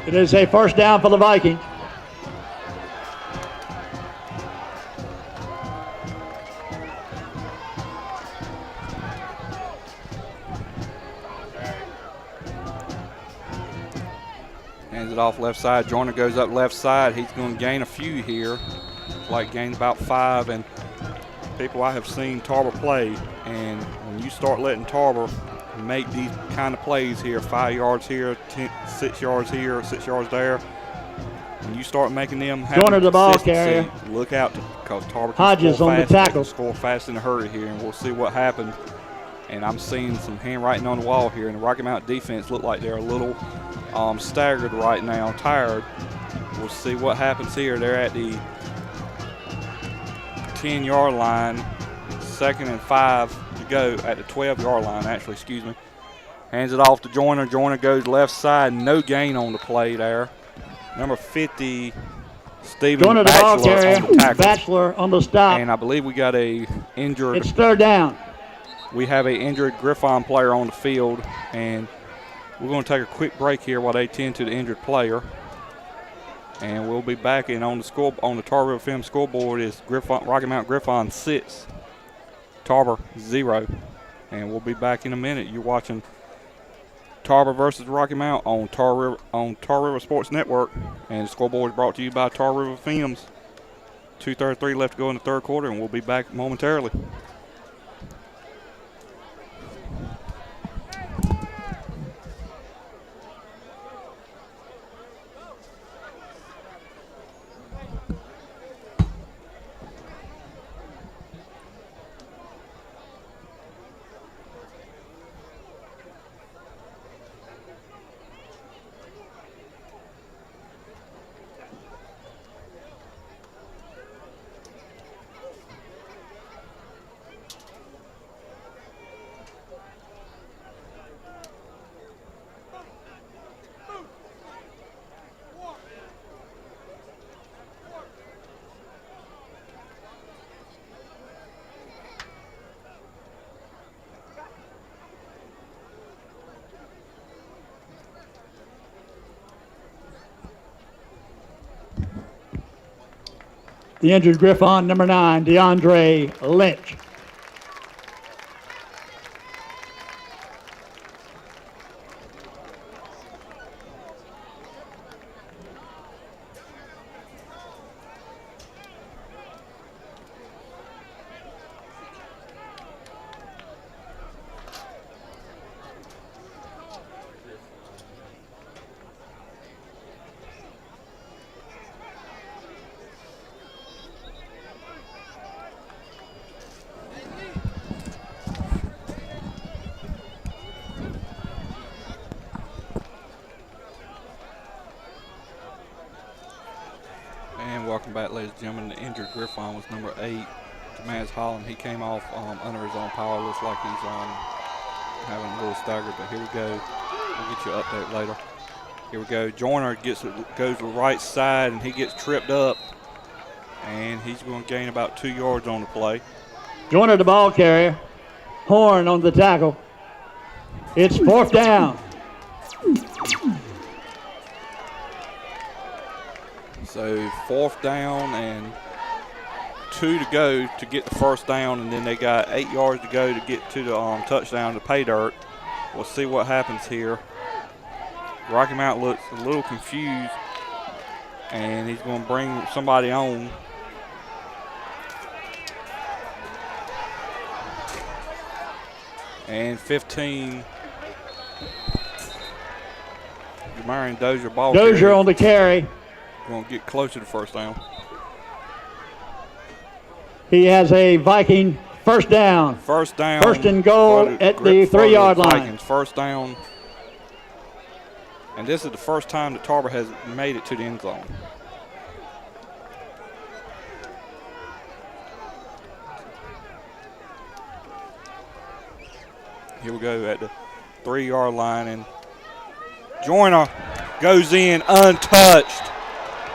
It is a first down for the Vikings. Hands it off left side. Joyner goes up left side. He's going to gain a few here. Like gain about 5. And people, I have seen Tarboro play. And when you start letting Tarboro make these kind of plays here, 5 yards here, 6 yards here, 6 yards there, when you start making them have Joyner the ball carrier. Look out, because Tarboro Hodges on the tackle. Score fast in a hurry here, and we'll see what happens. And I'm seeing some handwriting on the wall here, and the Rocky Mountain defense look like they're a little staggered right now, tired. We'll see what happens here. They're at the 10-yard line, 2nd and 5 to go at the 12-yard line, actually, excuse me. Hands it off to Joyner. Joyner goes left side. No gain on the play there. Number 50, Stephen Joyner the ball Batchelor carrier. on the tackle. Batchelor on the stop. And I believe we got a injured. It's third down. We have a injured Griffon player on the field, and we're going to take a quick break here while they tend to the injured player. And we'll be back in on the Tar River Film scoreboard is Rocky Mountain Griffon 6, Tarboro 0. And we'll be back in a minute. You're watching Tarboro versus Rocky Mount on Tar River Sports Network, and the scoreboard is brought to you by Tar River Films. 2:33 left to go in the third quarter, and we'll be back momentarily. The injured Griffon, number 9, DeAndre Lynch. Welcome back, ladies and gentlemen. The injured Griffon was number 8, Demaz Holland. He came off under his own power. Looks like he's having a little stagger, but here we go. We'll get you an update later. Here we go. Joyner goes to the right side, and he gets tripped up, and he's going to gain about 2 yards on the play. Joyner the ball carrier. Horn on the tackle. It's 4th down. So 4th down and 2 to go to get the first down, and then they got 8 yards to go to get to the touchdown to pay dirt. We'll see what happens here. Rocky Mount looks a little confused, and he's going to bring somebody on. And 15. Marion Dozier ball Dozier carrier. on the carry. Going to get closer to first down. He has a Viking first down. First down. First and goal at the 3-yard line. Vikings first down. And this is the first time that Tarboro has made it to the end zone. Here we go at the 3-yard line, and Joyner goes in untouched.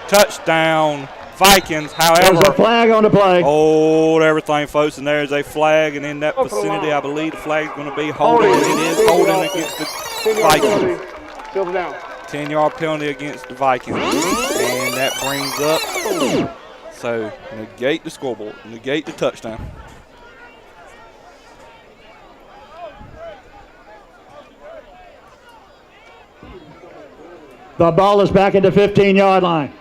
Touchdown, Vikings. However, there's a flag on the play. Hold everything, folks, and there's a flag, and in that vicinity, I believe the flag is going to be holding. It is holding against the Vikings. 10-yard penalty against the Vikings, and that brings up. So negate the scoreboard, negate the touchdown. The ball is back at the 15-yard line.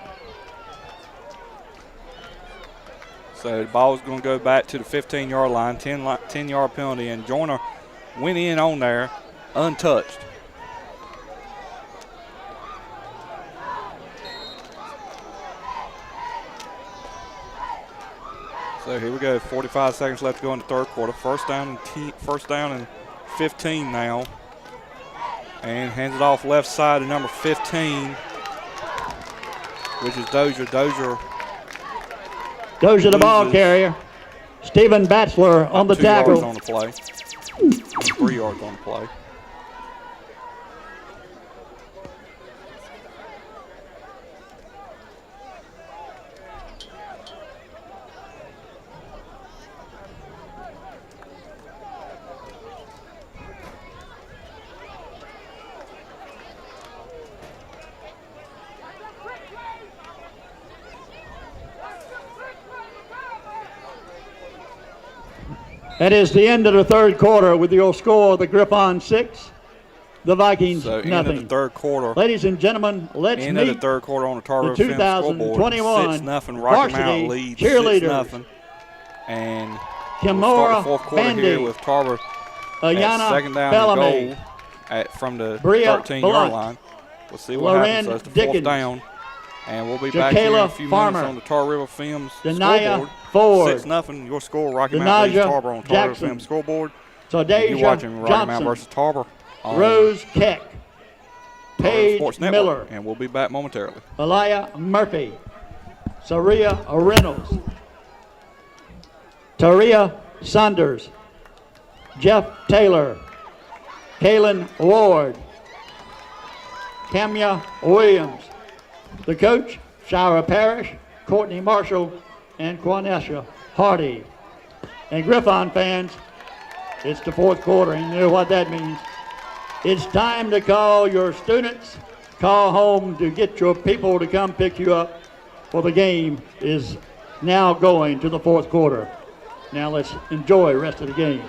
So the ball is going to go back to the 15-yard line, 10-yard penalty, and Joyner went in on there untouched. So here we go, 45 seconds left to go in the third quarter. First down and 15 now. And hands it off left side to number 15, which is Dozier. Dozier the ball carrier. Stephen Batchelor on the 2 tackle. yards on the play. 3 yards on the play. That is the end of the third quarter with your score, the Griffon 6, the Vikings So nothing. end of the third quarter. Ladies and gentlemen, let's End meet of the third quarter on the Tarboro the Film scoreboard. 2021 6-0. Rocky Mount varsity leads cheerleaders. 6-0. And we'll start Kimora the fourth quarter Bandy, here with Tarboro at Ayana second down Bellamy, and goal from the Bria 13-yard Blunt, line. We'll see what Loren happens. So it's the Dickens, fourth down. And we'll be back here in Jakayla a few Farmer, minutes on the Tar River Films Denaya scoreboard. Ford, 6-0. Your score, Rocky Mount leads Tarboro on Tar River Jackson, Films scoreboard. So You're watching Rocky Mount Johnson, versus Tarboro on Rose Keck, Tarboro Paige Sports Network. Miller, And we'll be back momentarily. Elia Murphy, Saria Reynolds, Taria Saunders, Jeff Taylor, Kaylin Ward, Camia Williams. The coach, Shira Parrish, Courtney Marshall, and Quanesha Hardy. And Griffon fans, it's the fourth quarter, and you know what that means. It's time to call your students, call home to get your people to come pick you up, for the game is now going to the fourth quarter. Now let's enjoy the rest of the game.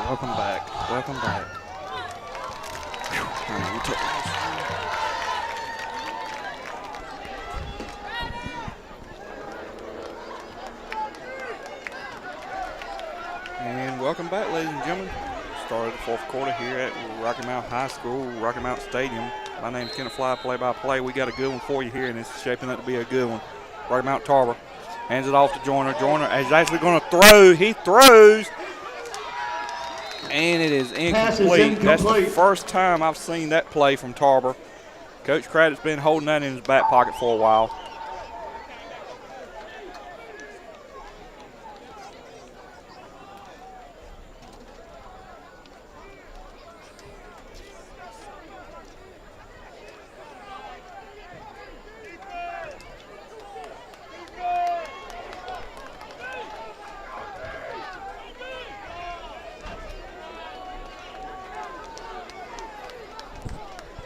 Welcome back. Welcome back. Whew. All right, we took this. And welcome back, ladies and gentlemen. Started the fourth quarter here at Rocky Mount High School, Rocky Mount Stadium. My name is Kenneth Fly, play-by-play. We got a good one for you here, and it's shaping up to be a good one. Rocky Mount Tarboro Hands it off to Joyner. Joyner is actually going to throw. He throws. And it is Pass is incomplete. That's the incomplete. first time I've seen that play from Tarboro. Coach Craddock's been holding that in his back pocket for a while.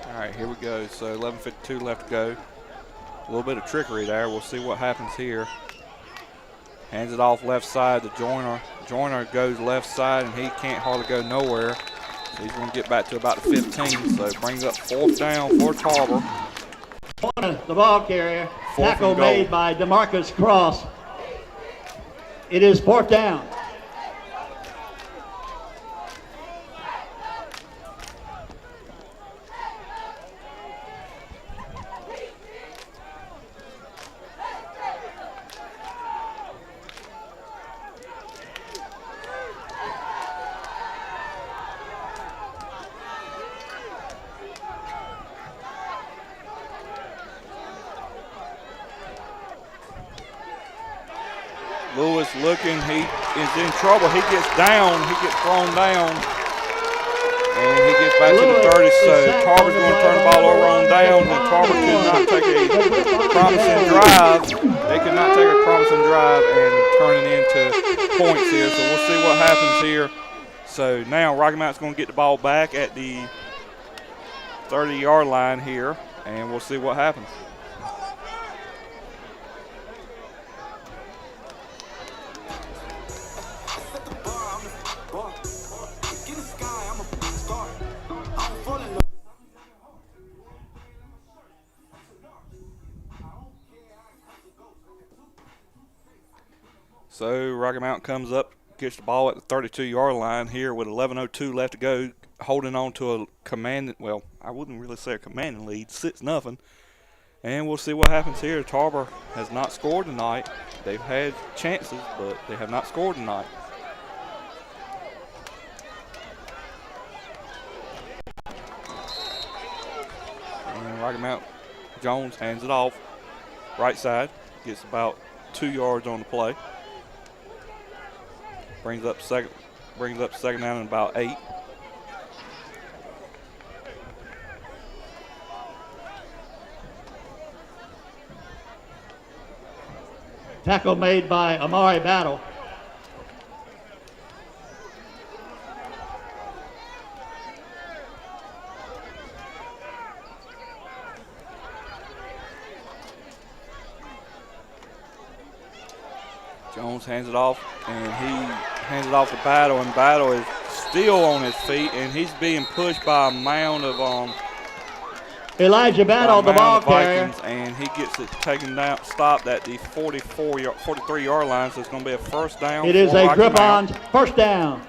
All right, here we go. So 11:52 left to go. A little bit of trickery there. We'll see what happens here. Hands it off left side to Joyner. Joyner goes left side, and he can't hardly go nowhere. So he's going to get back to about the 15. So it brings up 4th down for Tarboro. The ball carrier. 4th Tackle and goal. made by DeMarcus Cross. It is 4th down. Lewis looking, he is in trouble. He gets down, he gets thrown down, and he gets back to the 30. So Tarboro's going to turn the ball over on downs, and Tarboro could not take a promising drive. They could not take a promising drive and turn it into points here. So we'll see what happens here. So now Rocky Mount's going to get the ball back at the 30-yard line here, and we'll see what happens. So Rocky Mount comes up, gets the ball at the 32-yard line here with 11:02 left to go, holding on to a commanding, well, I wouldn't really say a commanding lead, 6-0. And we'll see what happens here. Tarboro has not scored tonight. They've had chances, but they have not scored tonight. And Rocky Mount Jones hands it off. Right side, gets about 2 yards on the play. Brings up second down and about 8. Tackle made by Amari Battle. Jones hands it off, and he hands it off to Battle, and Battle is still on his feet, and he's being pushed by a mound of Elijah Battle, the ball carrier. Vikings, and he gets it taken down, stopped at the 43-yard line, so it's going to be a 1st down. It is a Rocky grip-on Mount. 1st down.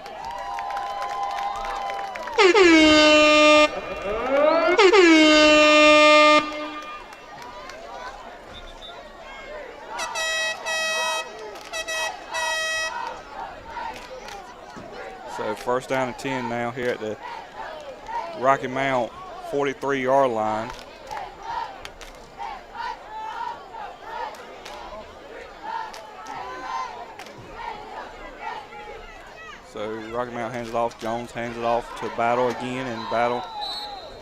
So 1st down and 10 now here at the Rocky Mount 43-yard line. So Rocky Mount hands it off. Jones hands it off to Battle again, and Battle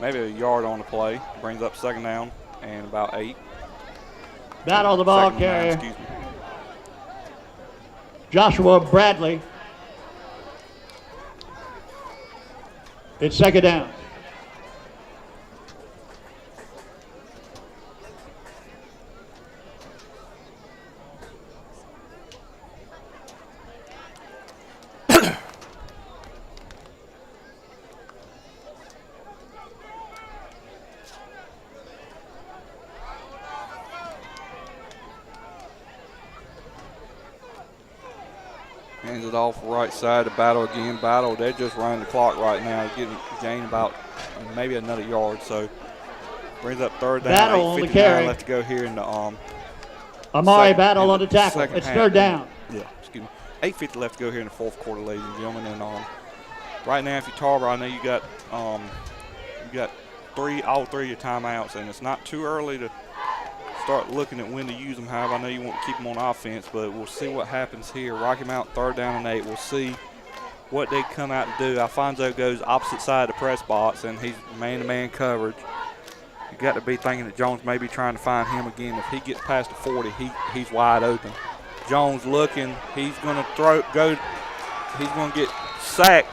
maybe a yard on the play. Brings up 2nd down and about 8. Battle, the ball 2nd down, carrier. excuse me. Joshua Bradley. It's 2nd down. Hands it off right side to Battle again. Battle, they're just running the clock right now, gain about maybe another yard. So brings up 3rd down, Battle on the 8:59 carry. left to go here in the Amari Second- battle in on the tackle. second It's half. third down. Yeah, excuse me. 8:50 left to go here in the fourth quarter, ladies and gentlemen. And right now, if you're Tarboro, I know you got all three of your timeouts, and it's not too early to start looking at when to use them. However, I know you want to keep them on offense, but we'll see what happens here. Rocky Mount, third down and 8. We'll see what they come out to do. Alfonso goes opposite side of the press box, and he's man-to-man coverage. You got to be thinking that Jones may be trying to find him again. If he gets past the 40, he's wide open. Jones looking. He's going to He's going to get sacked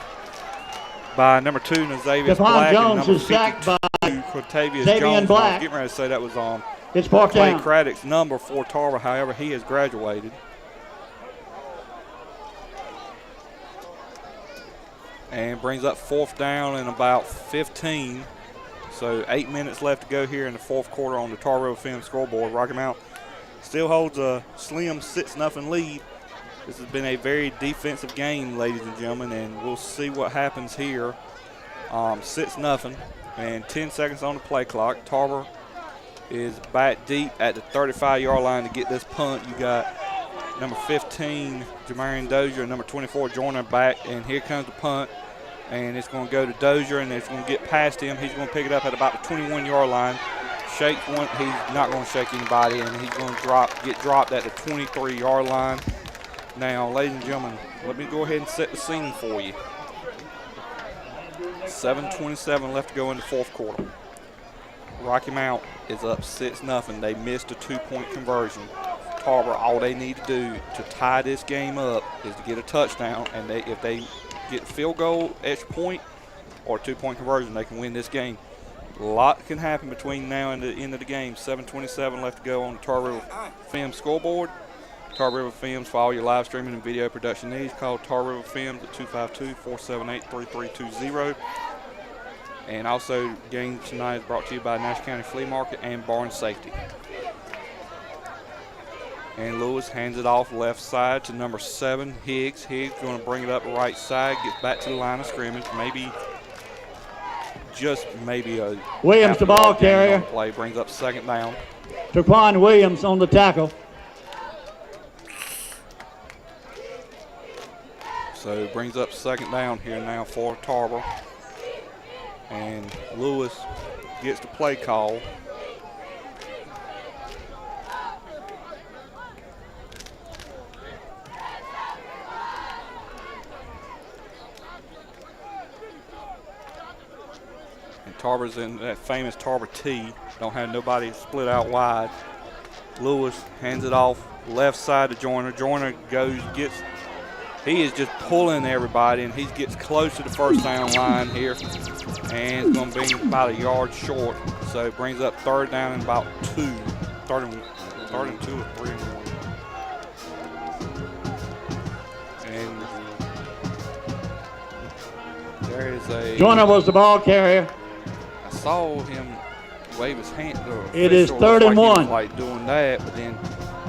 by number 2, Nazavius Black. Jones and number is sacked by Cortavius Xavier Jones. Black. I was getting ready to say that was It's fourth Clay down. Craddock's number for Tarboro. However, he has graduated. And brings up fourth down and about 15. So 8 minutes left to go here in the fourth quarter on the Tarboro Film scoreboard. Rocky Mount still holds a slim 6-0 lead. This has been a very defensive game, ladies and gentlemen, and we'll see what happens here. 6-0 and 10 seconds on the play clock. Tarboro is back deep at the 35-yard line to get this punt. You got number 15, Jamarian Dozier, and number 24, Joyner back, and here comes the punt. And it's going to go to Dozier, and it's going to get past him. He's going to pick it up at about the 21-yard line. Shakes one. He's not going to shake anybody, and he's going to get dropped at the 23-yard line. Now, ladies and gentlemen, let me go ahead and set the scene for you. 7:27 left to go in the fourth quarter. Rocky Mount is up 6-0. They missed a 2-point conversion. Tarboro, all they need to do to tie this game up is to get a touchdown, and if they get field goal, extra point, or 2-point conversion, they can win this game. A lot can happen between now and the end of the game. 7:27 left to go on the Tarboro Film scoreboard. Tarboro Films, for all your live streaming and video production needs, call Tarboro Films at 252-478-3320. And also, game tonight is brought to you by Nash County Flea Market and Barn Safety. And Lewis hands it off left side to number 7, Higgs. Higgs going to bring it up right side, gets back to the line of scrimmage. Just maybe a Williams, the ball carrier. Play brings up second down. Taquan Williams on the tackle. So brings up second down here now for Tarboro. And Lewis gets the play call. And Tarboro's in that famous Tarboro T. Don't have nobody split out wide. Lewis hands it off left side to Joyner. Joyner he is just pulling everybody, and he gets close to the first down line here. And it's going to be about a yard short. So it brings up third down and about 2. Third and 2 or 3 and 1. And there is a... Joyner was the ball carrier. I saw him wave his hand. It is third and 1. Like doing that, but then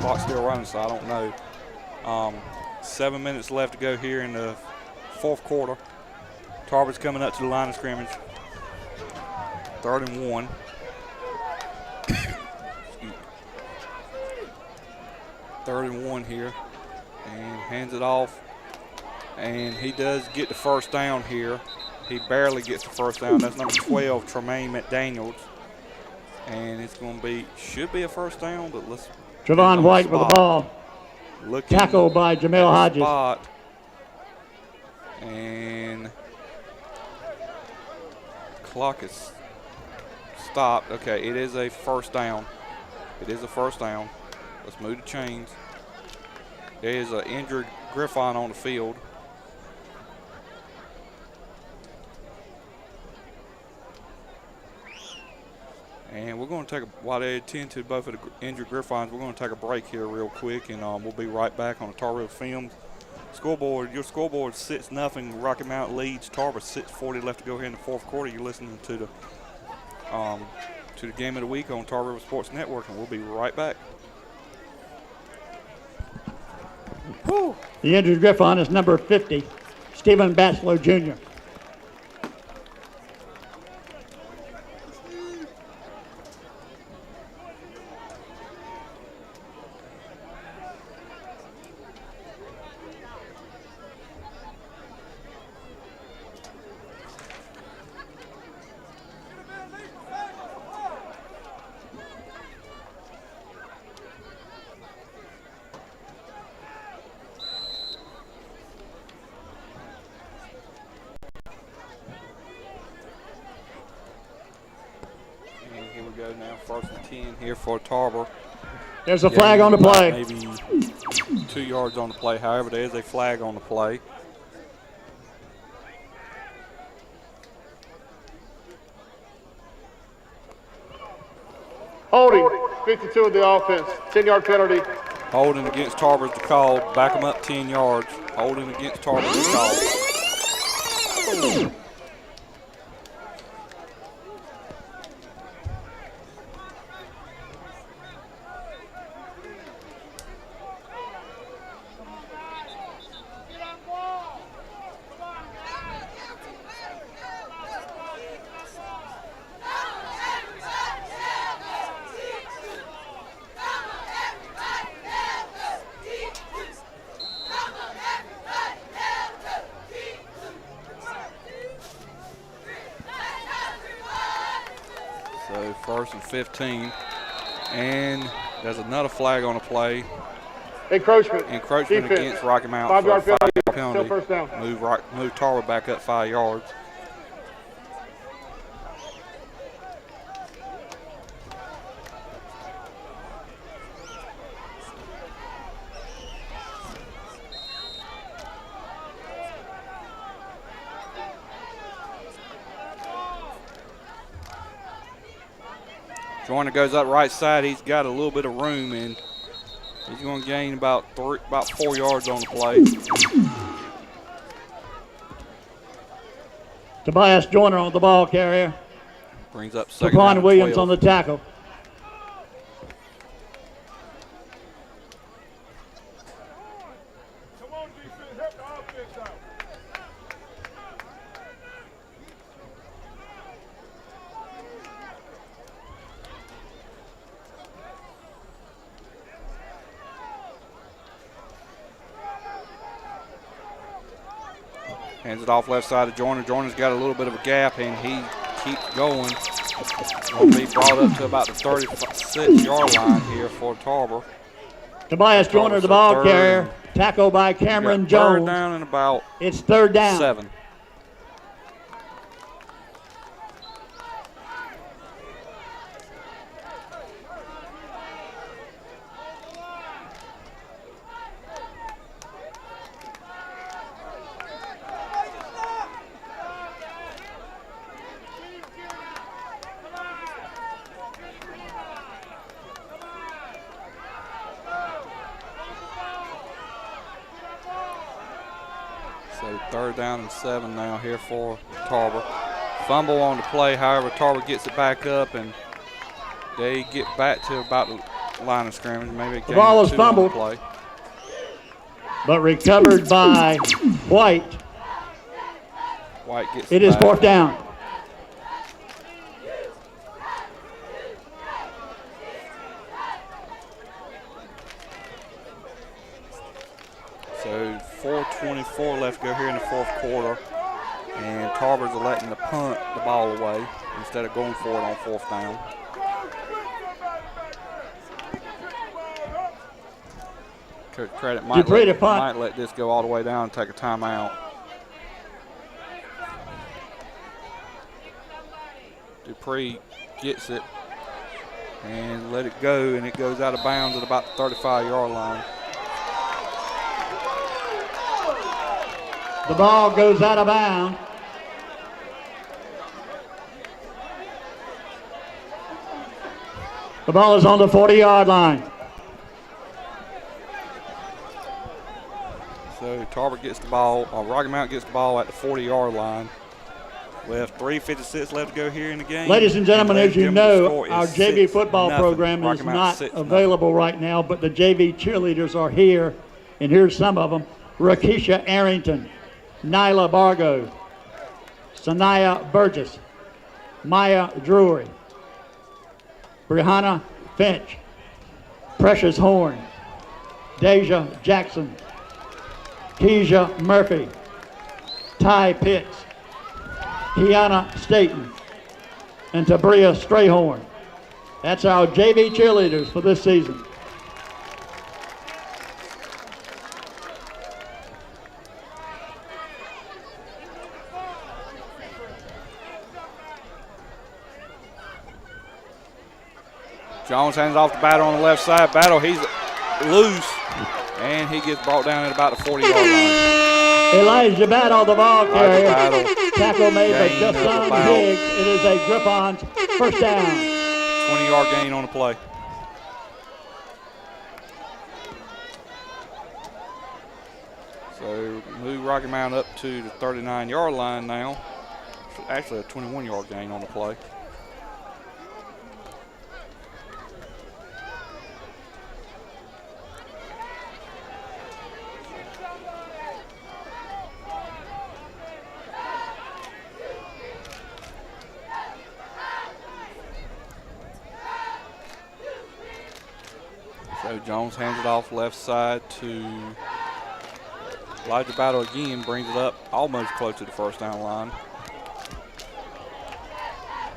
clock still running, so I don't know. 7 minutes left to go here in the fourth quarter. Tarboro's coming up to the line of scrimmage. Third and 1. Third and 1 here. And hands it off. And he does get the first down here. He barely gets the first down. That's number 12, Tremaine McDaniels. And it's going to should be a first down, but let's. Trevon White with the ball. Tackled by Jamel Hodges. Spot. And clock is stopped. Okay, it is a first down. It is a first down. Let's move the chains. There is an injured Griffon on the field. And we're going to take while they attend to both of the injured Griffons, we're going to take a break here real quick, and we'll be right back on the Tarboro Films scoreboard. Your scoreboard 6-0. Rocky Mount leads Tarboro. 6:40 left to go here in the fourth quarter. You're listening to the game of the week on Tarboro Sports Network, and we'll be right back. Woo. The injured Griffon is number 50, Stephen Batchelor Jr. First and 10 here for Tarboro. There's a flag on the play. Maybe 2 yards on the play. However, there is a flag on the play. Holding, 52 of the offense, 10-yard penalty. Holding against Tarboro's the call. Back them up 10 yards. Holding against Tarboro's the call. So first and 15. And there's another flag on the play. Encroachment. Encroachment Defense. against Rocky Mount 5-yard for a 5-yard penalty. penalty. Still first down. Move Tarboro back up 5 yards. Joyner goes up right side. He's got a little bit of room, and he's going to gain about 4 yards on the play. Tobias Joyner on the ball carrier. Brings up second down Stephon and Williams 12. on the tackle. Hands it off left side of Joyner. Joyner's got a little bit of a gap, and he keeps going. Will be brought up to about the 36-yard line here for Tarboro. Tobias Joyner, the ball carrier. Tackle by Cameron Jones. Third down and about It's third down. 7. So third down and 7 now here for Tarboro. Fumble on the play, however, Tarboro gets it back up, and they get back to about the line of scrimmage. Maybe a The ball was 2 on the fumbled, play. but recovered by White. White gets It it is back. fourth down. So 4:24 left to go here in the fourth quarter, and Tarboro's electing to punt the ball away instead of going for it on fourth down. Coach Credit might Dupree to punt. might let this go all the way down and take a timeout. Dupree gets it and let it go, and it goes out of bounds at about the 35-yard line. The ball goes out of bounds. The ball is on the 40-yard line. So Tarboro gets the ball, Rocky Mount gets the ball at the 40-yard line. We have 3:56 left to go here in the game. Ladies and gentlemen, as you the know, score is our JV football 6-0. program Rocky is Mount not 6-0. available right now, but the JV cheerleaders are here, and here's some of them. Rakisha Arrington, Nyla Bargo, Sanaya Burgess, Maya Drury, Brianna Finch, Precious Horn, Deja Jackson, Keisha Murphy, Ty Pitts, Kiana Staten, and Tabria Strayhorn. That's our JV cheerleaders for this season. Jones hands off to Battle on the left side. Battle, he's loose, and he gets brought down at about the 40-yard line. Elijah Battle, the ball carrier. Battle. Tackle made by Gain of Justin about- Higgs. It is a Griffons first down. 20-yard gain on the play. So move Rocky Mount up to the 39-yard line now. Actually a 21-yard gain on the play. So Jones hands it off left side to Elijah Battle again, brings it up almost close to the first down line.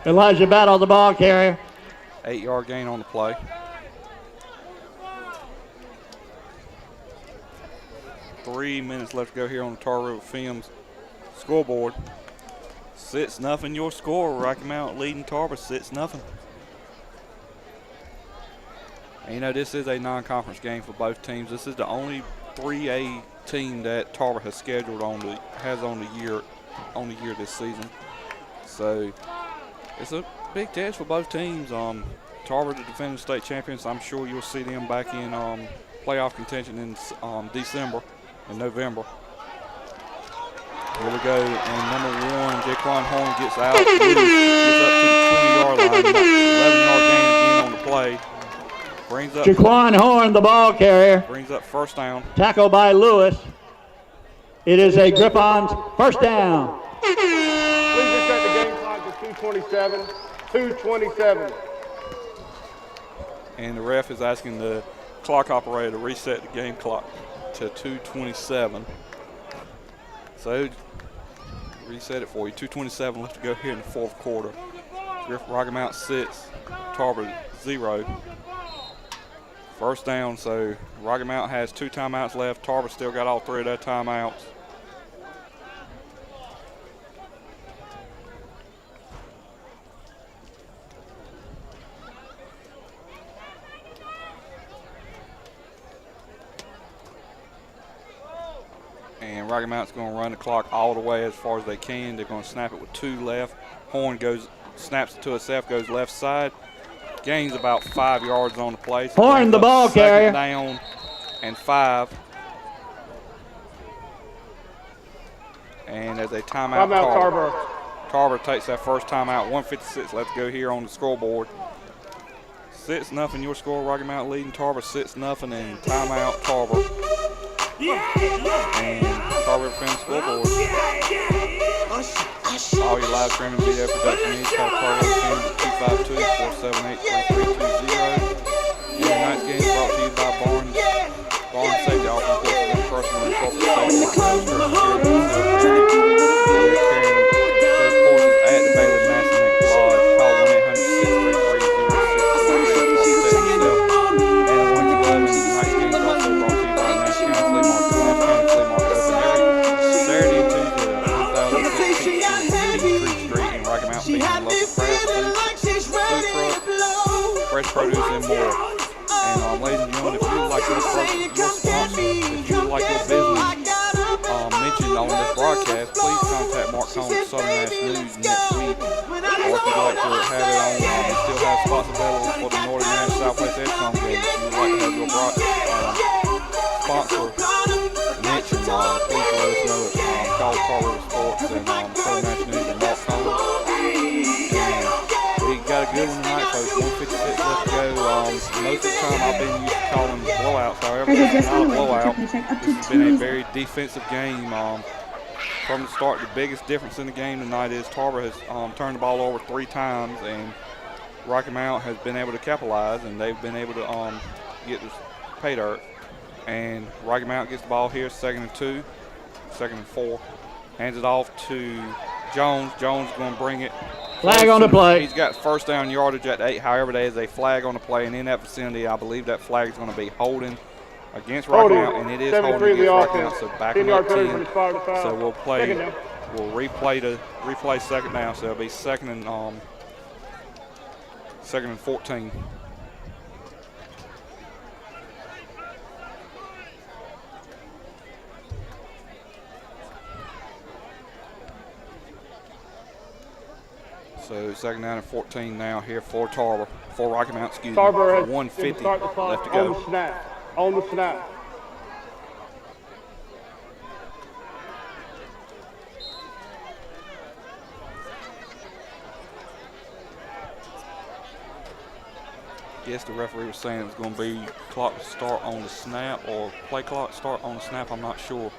Elijah Battle, the ball carrier. 8-yard gain on the play. Three minutes left to go here on the Tarboro Films scoreboard. 6-0 your score. Rocky Mount leading Tarboro 6-0. And you know, this is a non-conference game for both teams. This is the only 3A team that Tarboro has scheduled on the year this season. So it's a big test for both teams. Tarboro, the defending state champions, I'm sure you'll see them back in playoff contention in November. Here we go, and number 1, Jaquan Horn gets out, gets up to the 20-yard line, 11-yard gain again on the play. Brings up Jaquan Horn, the ball carrier. Brings up first down. Tackle by Lewis. It is a Griffons first down. Please reset the game clock to 2:27. 2:27. And the ref is asking the clock operator to reset the game clock to 2:27. So reset it for you. 2:27 left to go here in the fourth quarter. Rocky Mount 6, Tarboro 0. First down, so Rocky Mount has 2 timeouts left. Tarboro still got all 3 of their timeouts. And Rocky Mount's going to run the clock all the way as far as they can. They're going to snap it with 2 left. Horn snaps it to himself, goes left side. Gains about 5 yards on the play. So Horn, the ball carrier. Down and 5. And as a timeout, Tarboro takes that first timeout. 1:56 left to go here on the scoreboard. 6-0 your score. Rocky Mount leading Tarboro 6-0 and timeout Tarboro. And Tarboro Film scoreboard. All your live streaming video production needs call Tarboro Film at 252-478-3320. And tonight's game is brought to you by Barnes Safety, offering courses in personal and corporate safety. We're carrying those courses at the Bailey Masonic Lodge. Call 1-800-633-0648. And the ones you love, and tonight's game is also brought to you by Nash County Flea Market. Nash County Flea Market open every Saturday and Tuesday at 1016 Peachtree Street in Rocky Mount, featuring local craft food trucks, fresh produce, and more. And ladies and gentlemen, if you would like your sponsor, if you would like your business mentioned on this broadcast, please contact Mark Combs at Southern Nash News next week. Or if you'd like to have it on, we still have spots available for the Northern Nash Southwest Edgecombe game. If you would like to have your sponsor mentioned, please let us know at call Tarboro Sports and Southern Nash News and Mark Combs. We got a good one tonight, folks. 1:56 left to go. Most of the time I've been used to calling blowouts. However, this is not a blowout. This has been a very defensive game. From the start, the biggest difference in the game tonight is Tarboro has turned the ball over 3 times, and Rocky Mount has been able to capitalize, and they've been able to get this pay dirt. And Rocky Mount gets the ball here, 2nd and 2, 2nd and 4. Hands it off to Jones. Jones is going to bring it. Flag on the play. He's got first down yardage at 8. However, there is a flag on the play, and in that vicinity, I believe that flag is going to be holding against Rocky Mount, and it is holding against Rocky Mount. So back in up 10. So we'll replay second down. So it'll be second and 14. So second down and 14 now here for Tarboro. For Rocky Mount, excuse me. Tarboro has 150 start the clock left to go. on the snap. On the snap. Yes, the referee was saying it was going to be clock to start on the snap or play clock start on the snap. I'm not sure.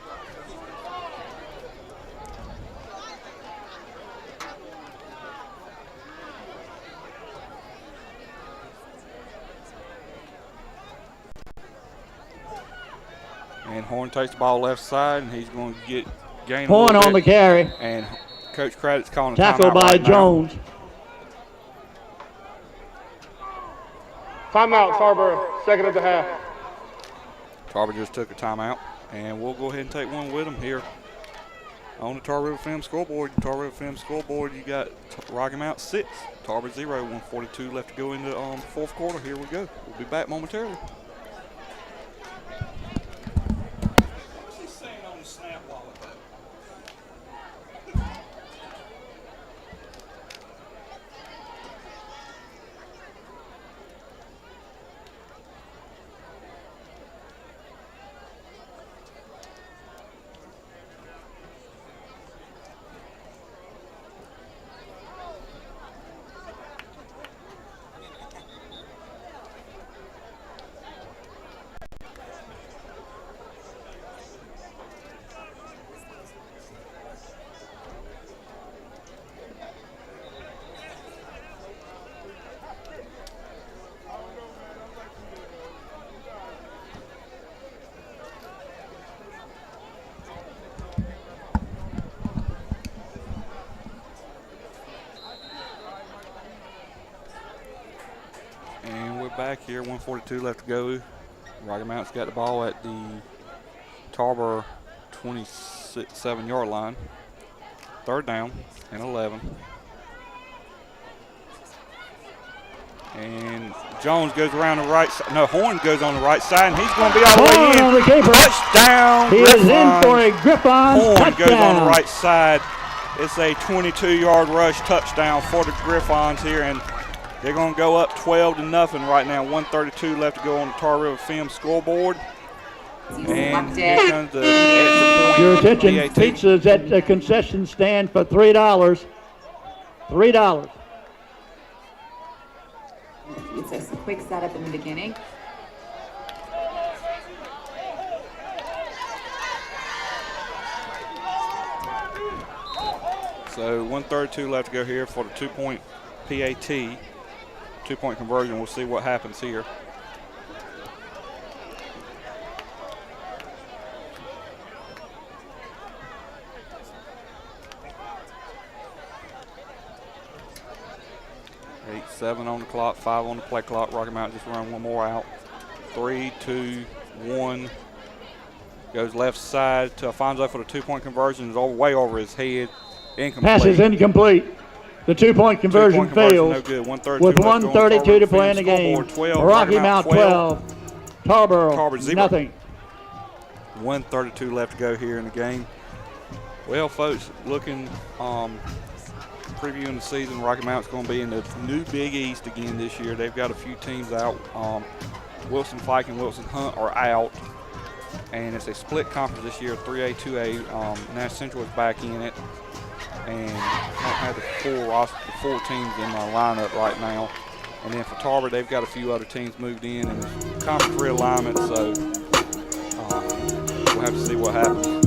And Horn takes the ball left side, and he's going to gain a Horn little on the bit. carry. And Coach Craddock's calling a Tackle timeout by right now. Jones. Timeout, Tarboro. Second of the half. Tarboro just took a timeout, and we'll go ahead and take one with them here on the Tarboro Film scoreboard. Tarboro Film scoreboard, you got Rocky Mount 6, Tarboro 0, 142 left to go into the fourth quarter. Here we go. We'll be back momentarily. What's he saying on the snap while at that? Back here, 142 left to go. Rocky Mount's got the ball at the Tarboro 27-yard line. Third down and 11. And Jones goes around the right side. No, Horn goes on the right side, and he's going to be all the way in. On the keeper. Touchdown, He Griffon. is in for a Griffon Horn touchdown. goes on the right side. It's a 22-yard rush touchdown for the Griffons here, and they're going to go up 12-0 right now. 1:32 left to go on the Tarboro Film scoreboard. And here comes the extra point. Your attention, PAT. pizzas at the concession stand for $3. $3. It's just a quick setup in the beginning. So 1:32 left to go here for the 2-point PAT. 2-point conversion. We'll see what happens here. Eight, 7 on the clock, 5 on the play clock. Rocky Mountain just run one more out. 3, 2, 1. Goes left side to Alfonso for the 2-point conversion. Is way over his head. Incomplete. Pass is incomplete. The 2-point conversion fails. No good. With 1:32 to play in the game. 12, Rocky Mount 12. Tarboro zero. nothing. 1:32 left to go here in the game. Well, folks, looking previewing the season, Rocky Mount's going to be in the new Big East again this year. They've got a few teams out. Wilson Fike and Wilson Hunt are out, and it's a split conference this year, 3A, 2A. Nash Central is back in it, and don't have the full teams in my lineup right now. And then for Tarboro, they've got a few other teams moved in, and it's conference realignment, so we'll have to see what happens.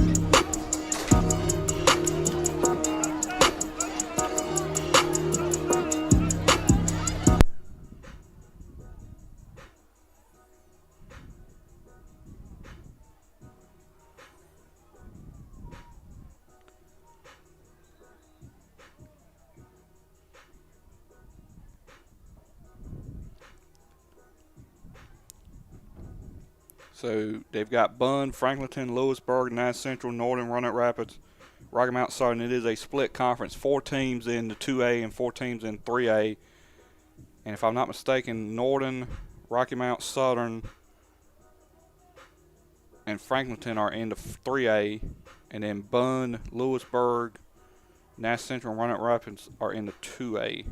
So they've got Bunn, Franklinton, Lewisburg, Nash Central, Northern, Roanoke Rapids, Rocky Mount Southern. It is a split conference, 4 teams in the 2A and 4 teams in 3A. And if I'm not mistaken, Northern, Rocky Mount Southern, and Franklinton are in the 3A. And then Bunn, Lewisburg, Nash Central and Roanoke Rapids are in the 2A.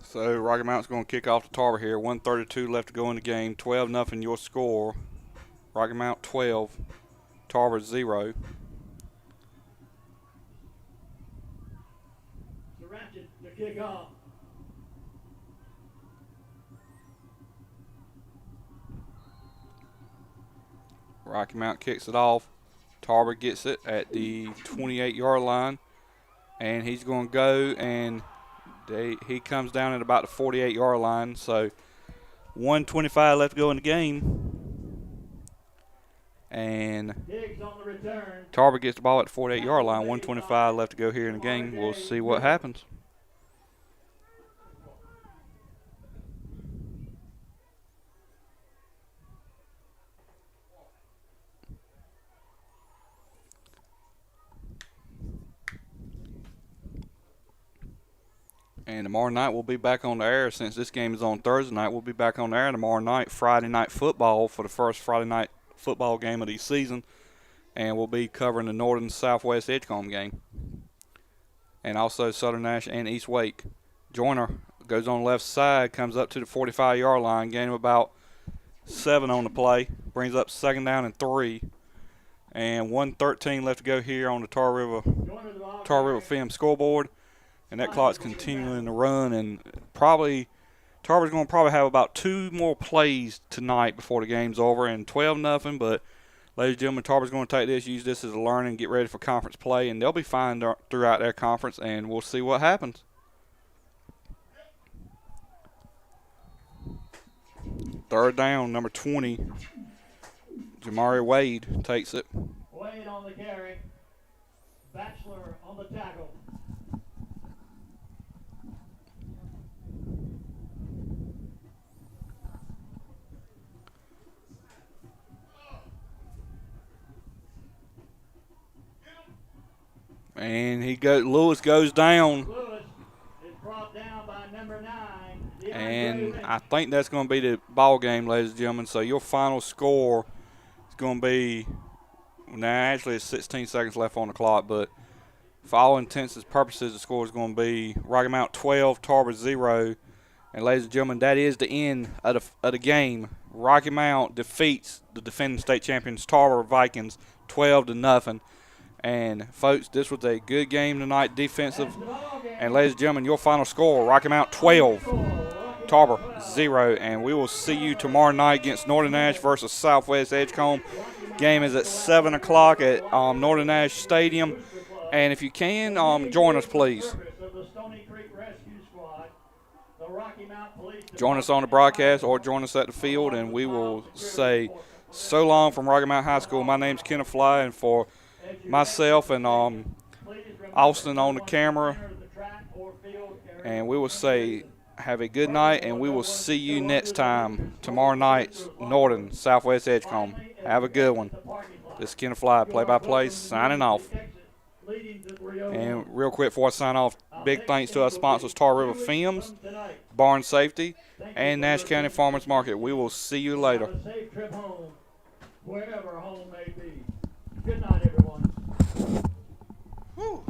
So Rocky Mount's going to kick off the Tarboro here. 1:32 left to go in the game. 12-0 your score. Rocky Mount 12, Tarboro 0. Ratchet to kick off. Rocky Mount kicks it off. Tarboro gets it at the 28-yard line, and he's going to go, and he comes down at about the 48-yard line. So 1:25 left to go in the game, and Tarboro gets the ball at the 48-yard line. 1:25 left to go here in the game. We'll see what happens. And tomorrow night we'll be back on the air. Since this game is on Thursday night, we'll be back on the air tomorrow night, Friday night football, for the first Friday night football game of the season. And we'll be covering the Northern Southwest Edgecombe game. And also Southern Nash and East Wake. Joyner goes on the left side, comes up to the 45-yard line, gain of about 7 on the play. Brings up 2nd down and 3. And 1:13 left to go here on the Tar River Film scoreboard. And that clock's continuing to run, and Tarboro's going to probably have about 2 more plays tonight before the game's over, and 12-0. But, ladies and gentlemen, Tarboro's going to take this, use this as a learning, get ready for conference play, and they'll be fine throughout their conference, and we'll see what happens. Third down, number 20, Jamari Wade takes it. Wade on the carry. Bachelor on the tackle. And Lewis goes down. Lewis is brought down by number 9. And I think that's going to be the ball game, ladies and gentlemen. So your final score is going to be, now actually it's 16 seconds left on the clock, but for all intents and purposes, the score is going to be Rocky Mount 12, Tarboro 0. And ladies and gentlemen, that is the end of the game. Rocky Mount defeats the defending state champions Tarboro Vikings 12-0. And, folks, this was a good game tonight, defensive. And, ladies and gentlemen, your final score, Rocky Mount 12, Tarboro 0. And we will see you tomorrow night against Northern Nash versus Southwest Edgecombe. Game is at 7 o'clock at Northern Nash Stadium. And if you can, join us, please. Join us on the broadcast or join us at the field, and we will say so long from Rocky Mount High School. My name's Kenneth Fly, and for myself and Austin on the camera, and we will say have a good night, and we will see you next time tomorrow night, Northern Southwest Edgecombe. Have a good one. This is Kenneth Fly, play-by-play, signing off. And real quick before I sign off, big thanks to our sponsors, Tar River Films, Barn Safety, and Nash County Farmers Market. We will see you later. Wherever home may be. Good night, everyone. Whew.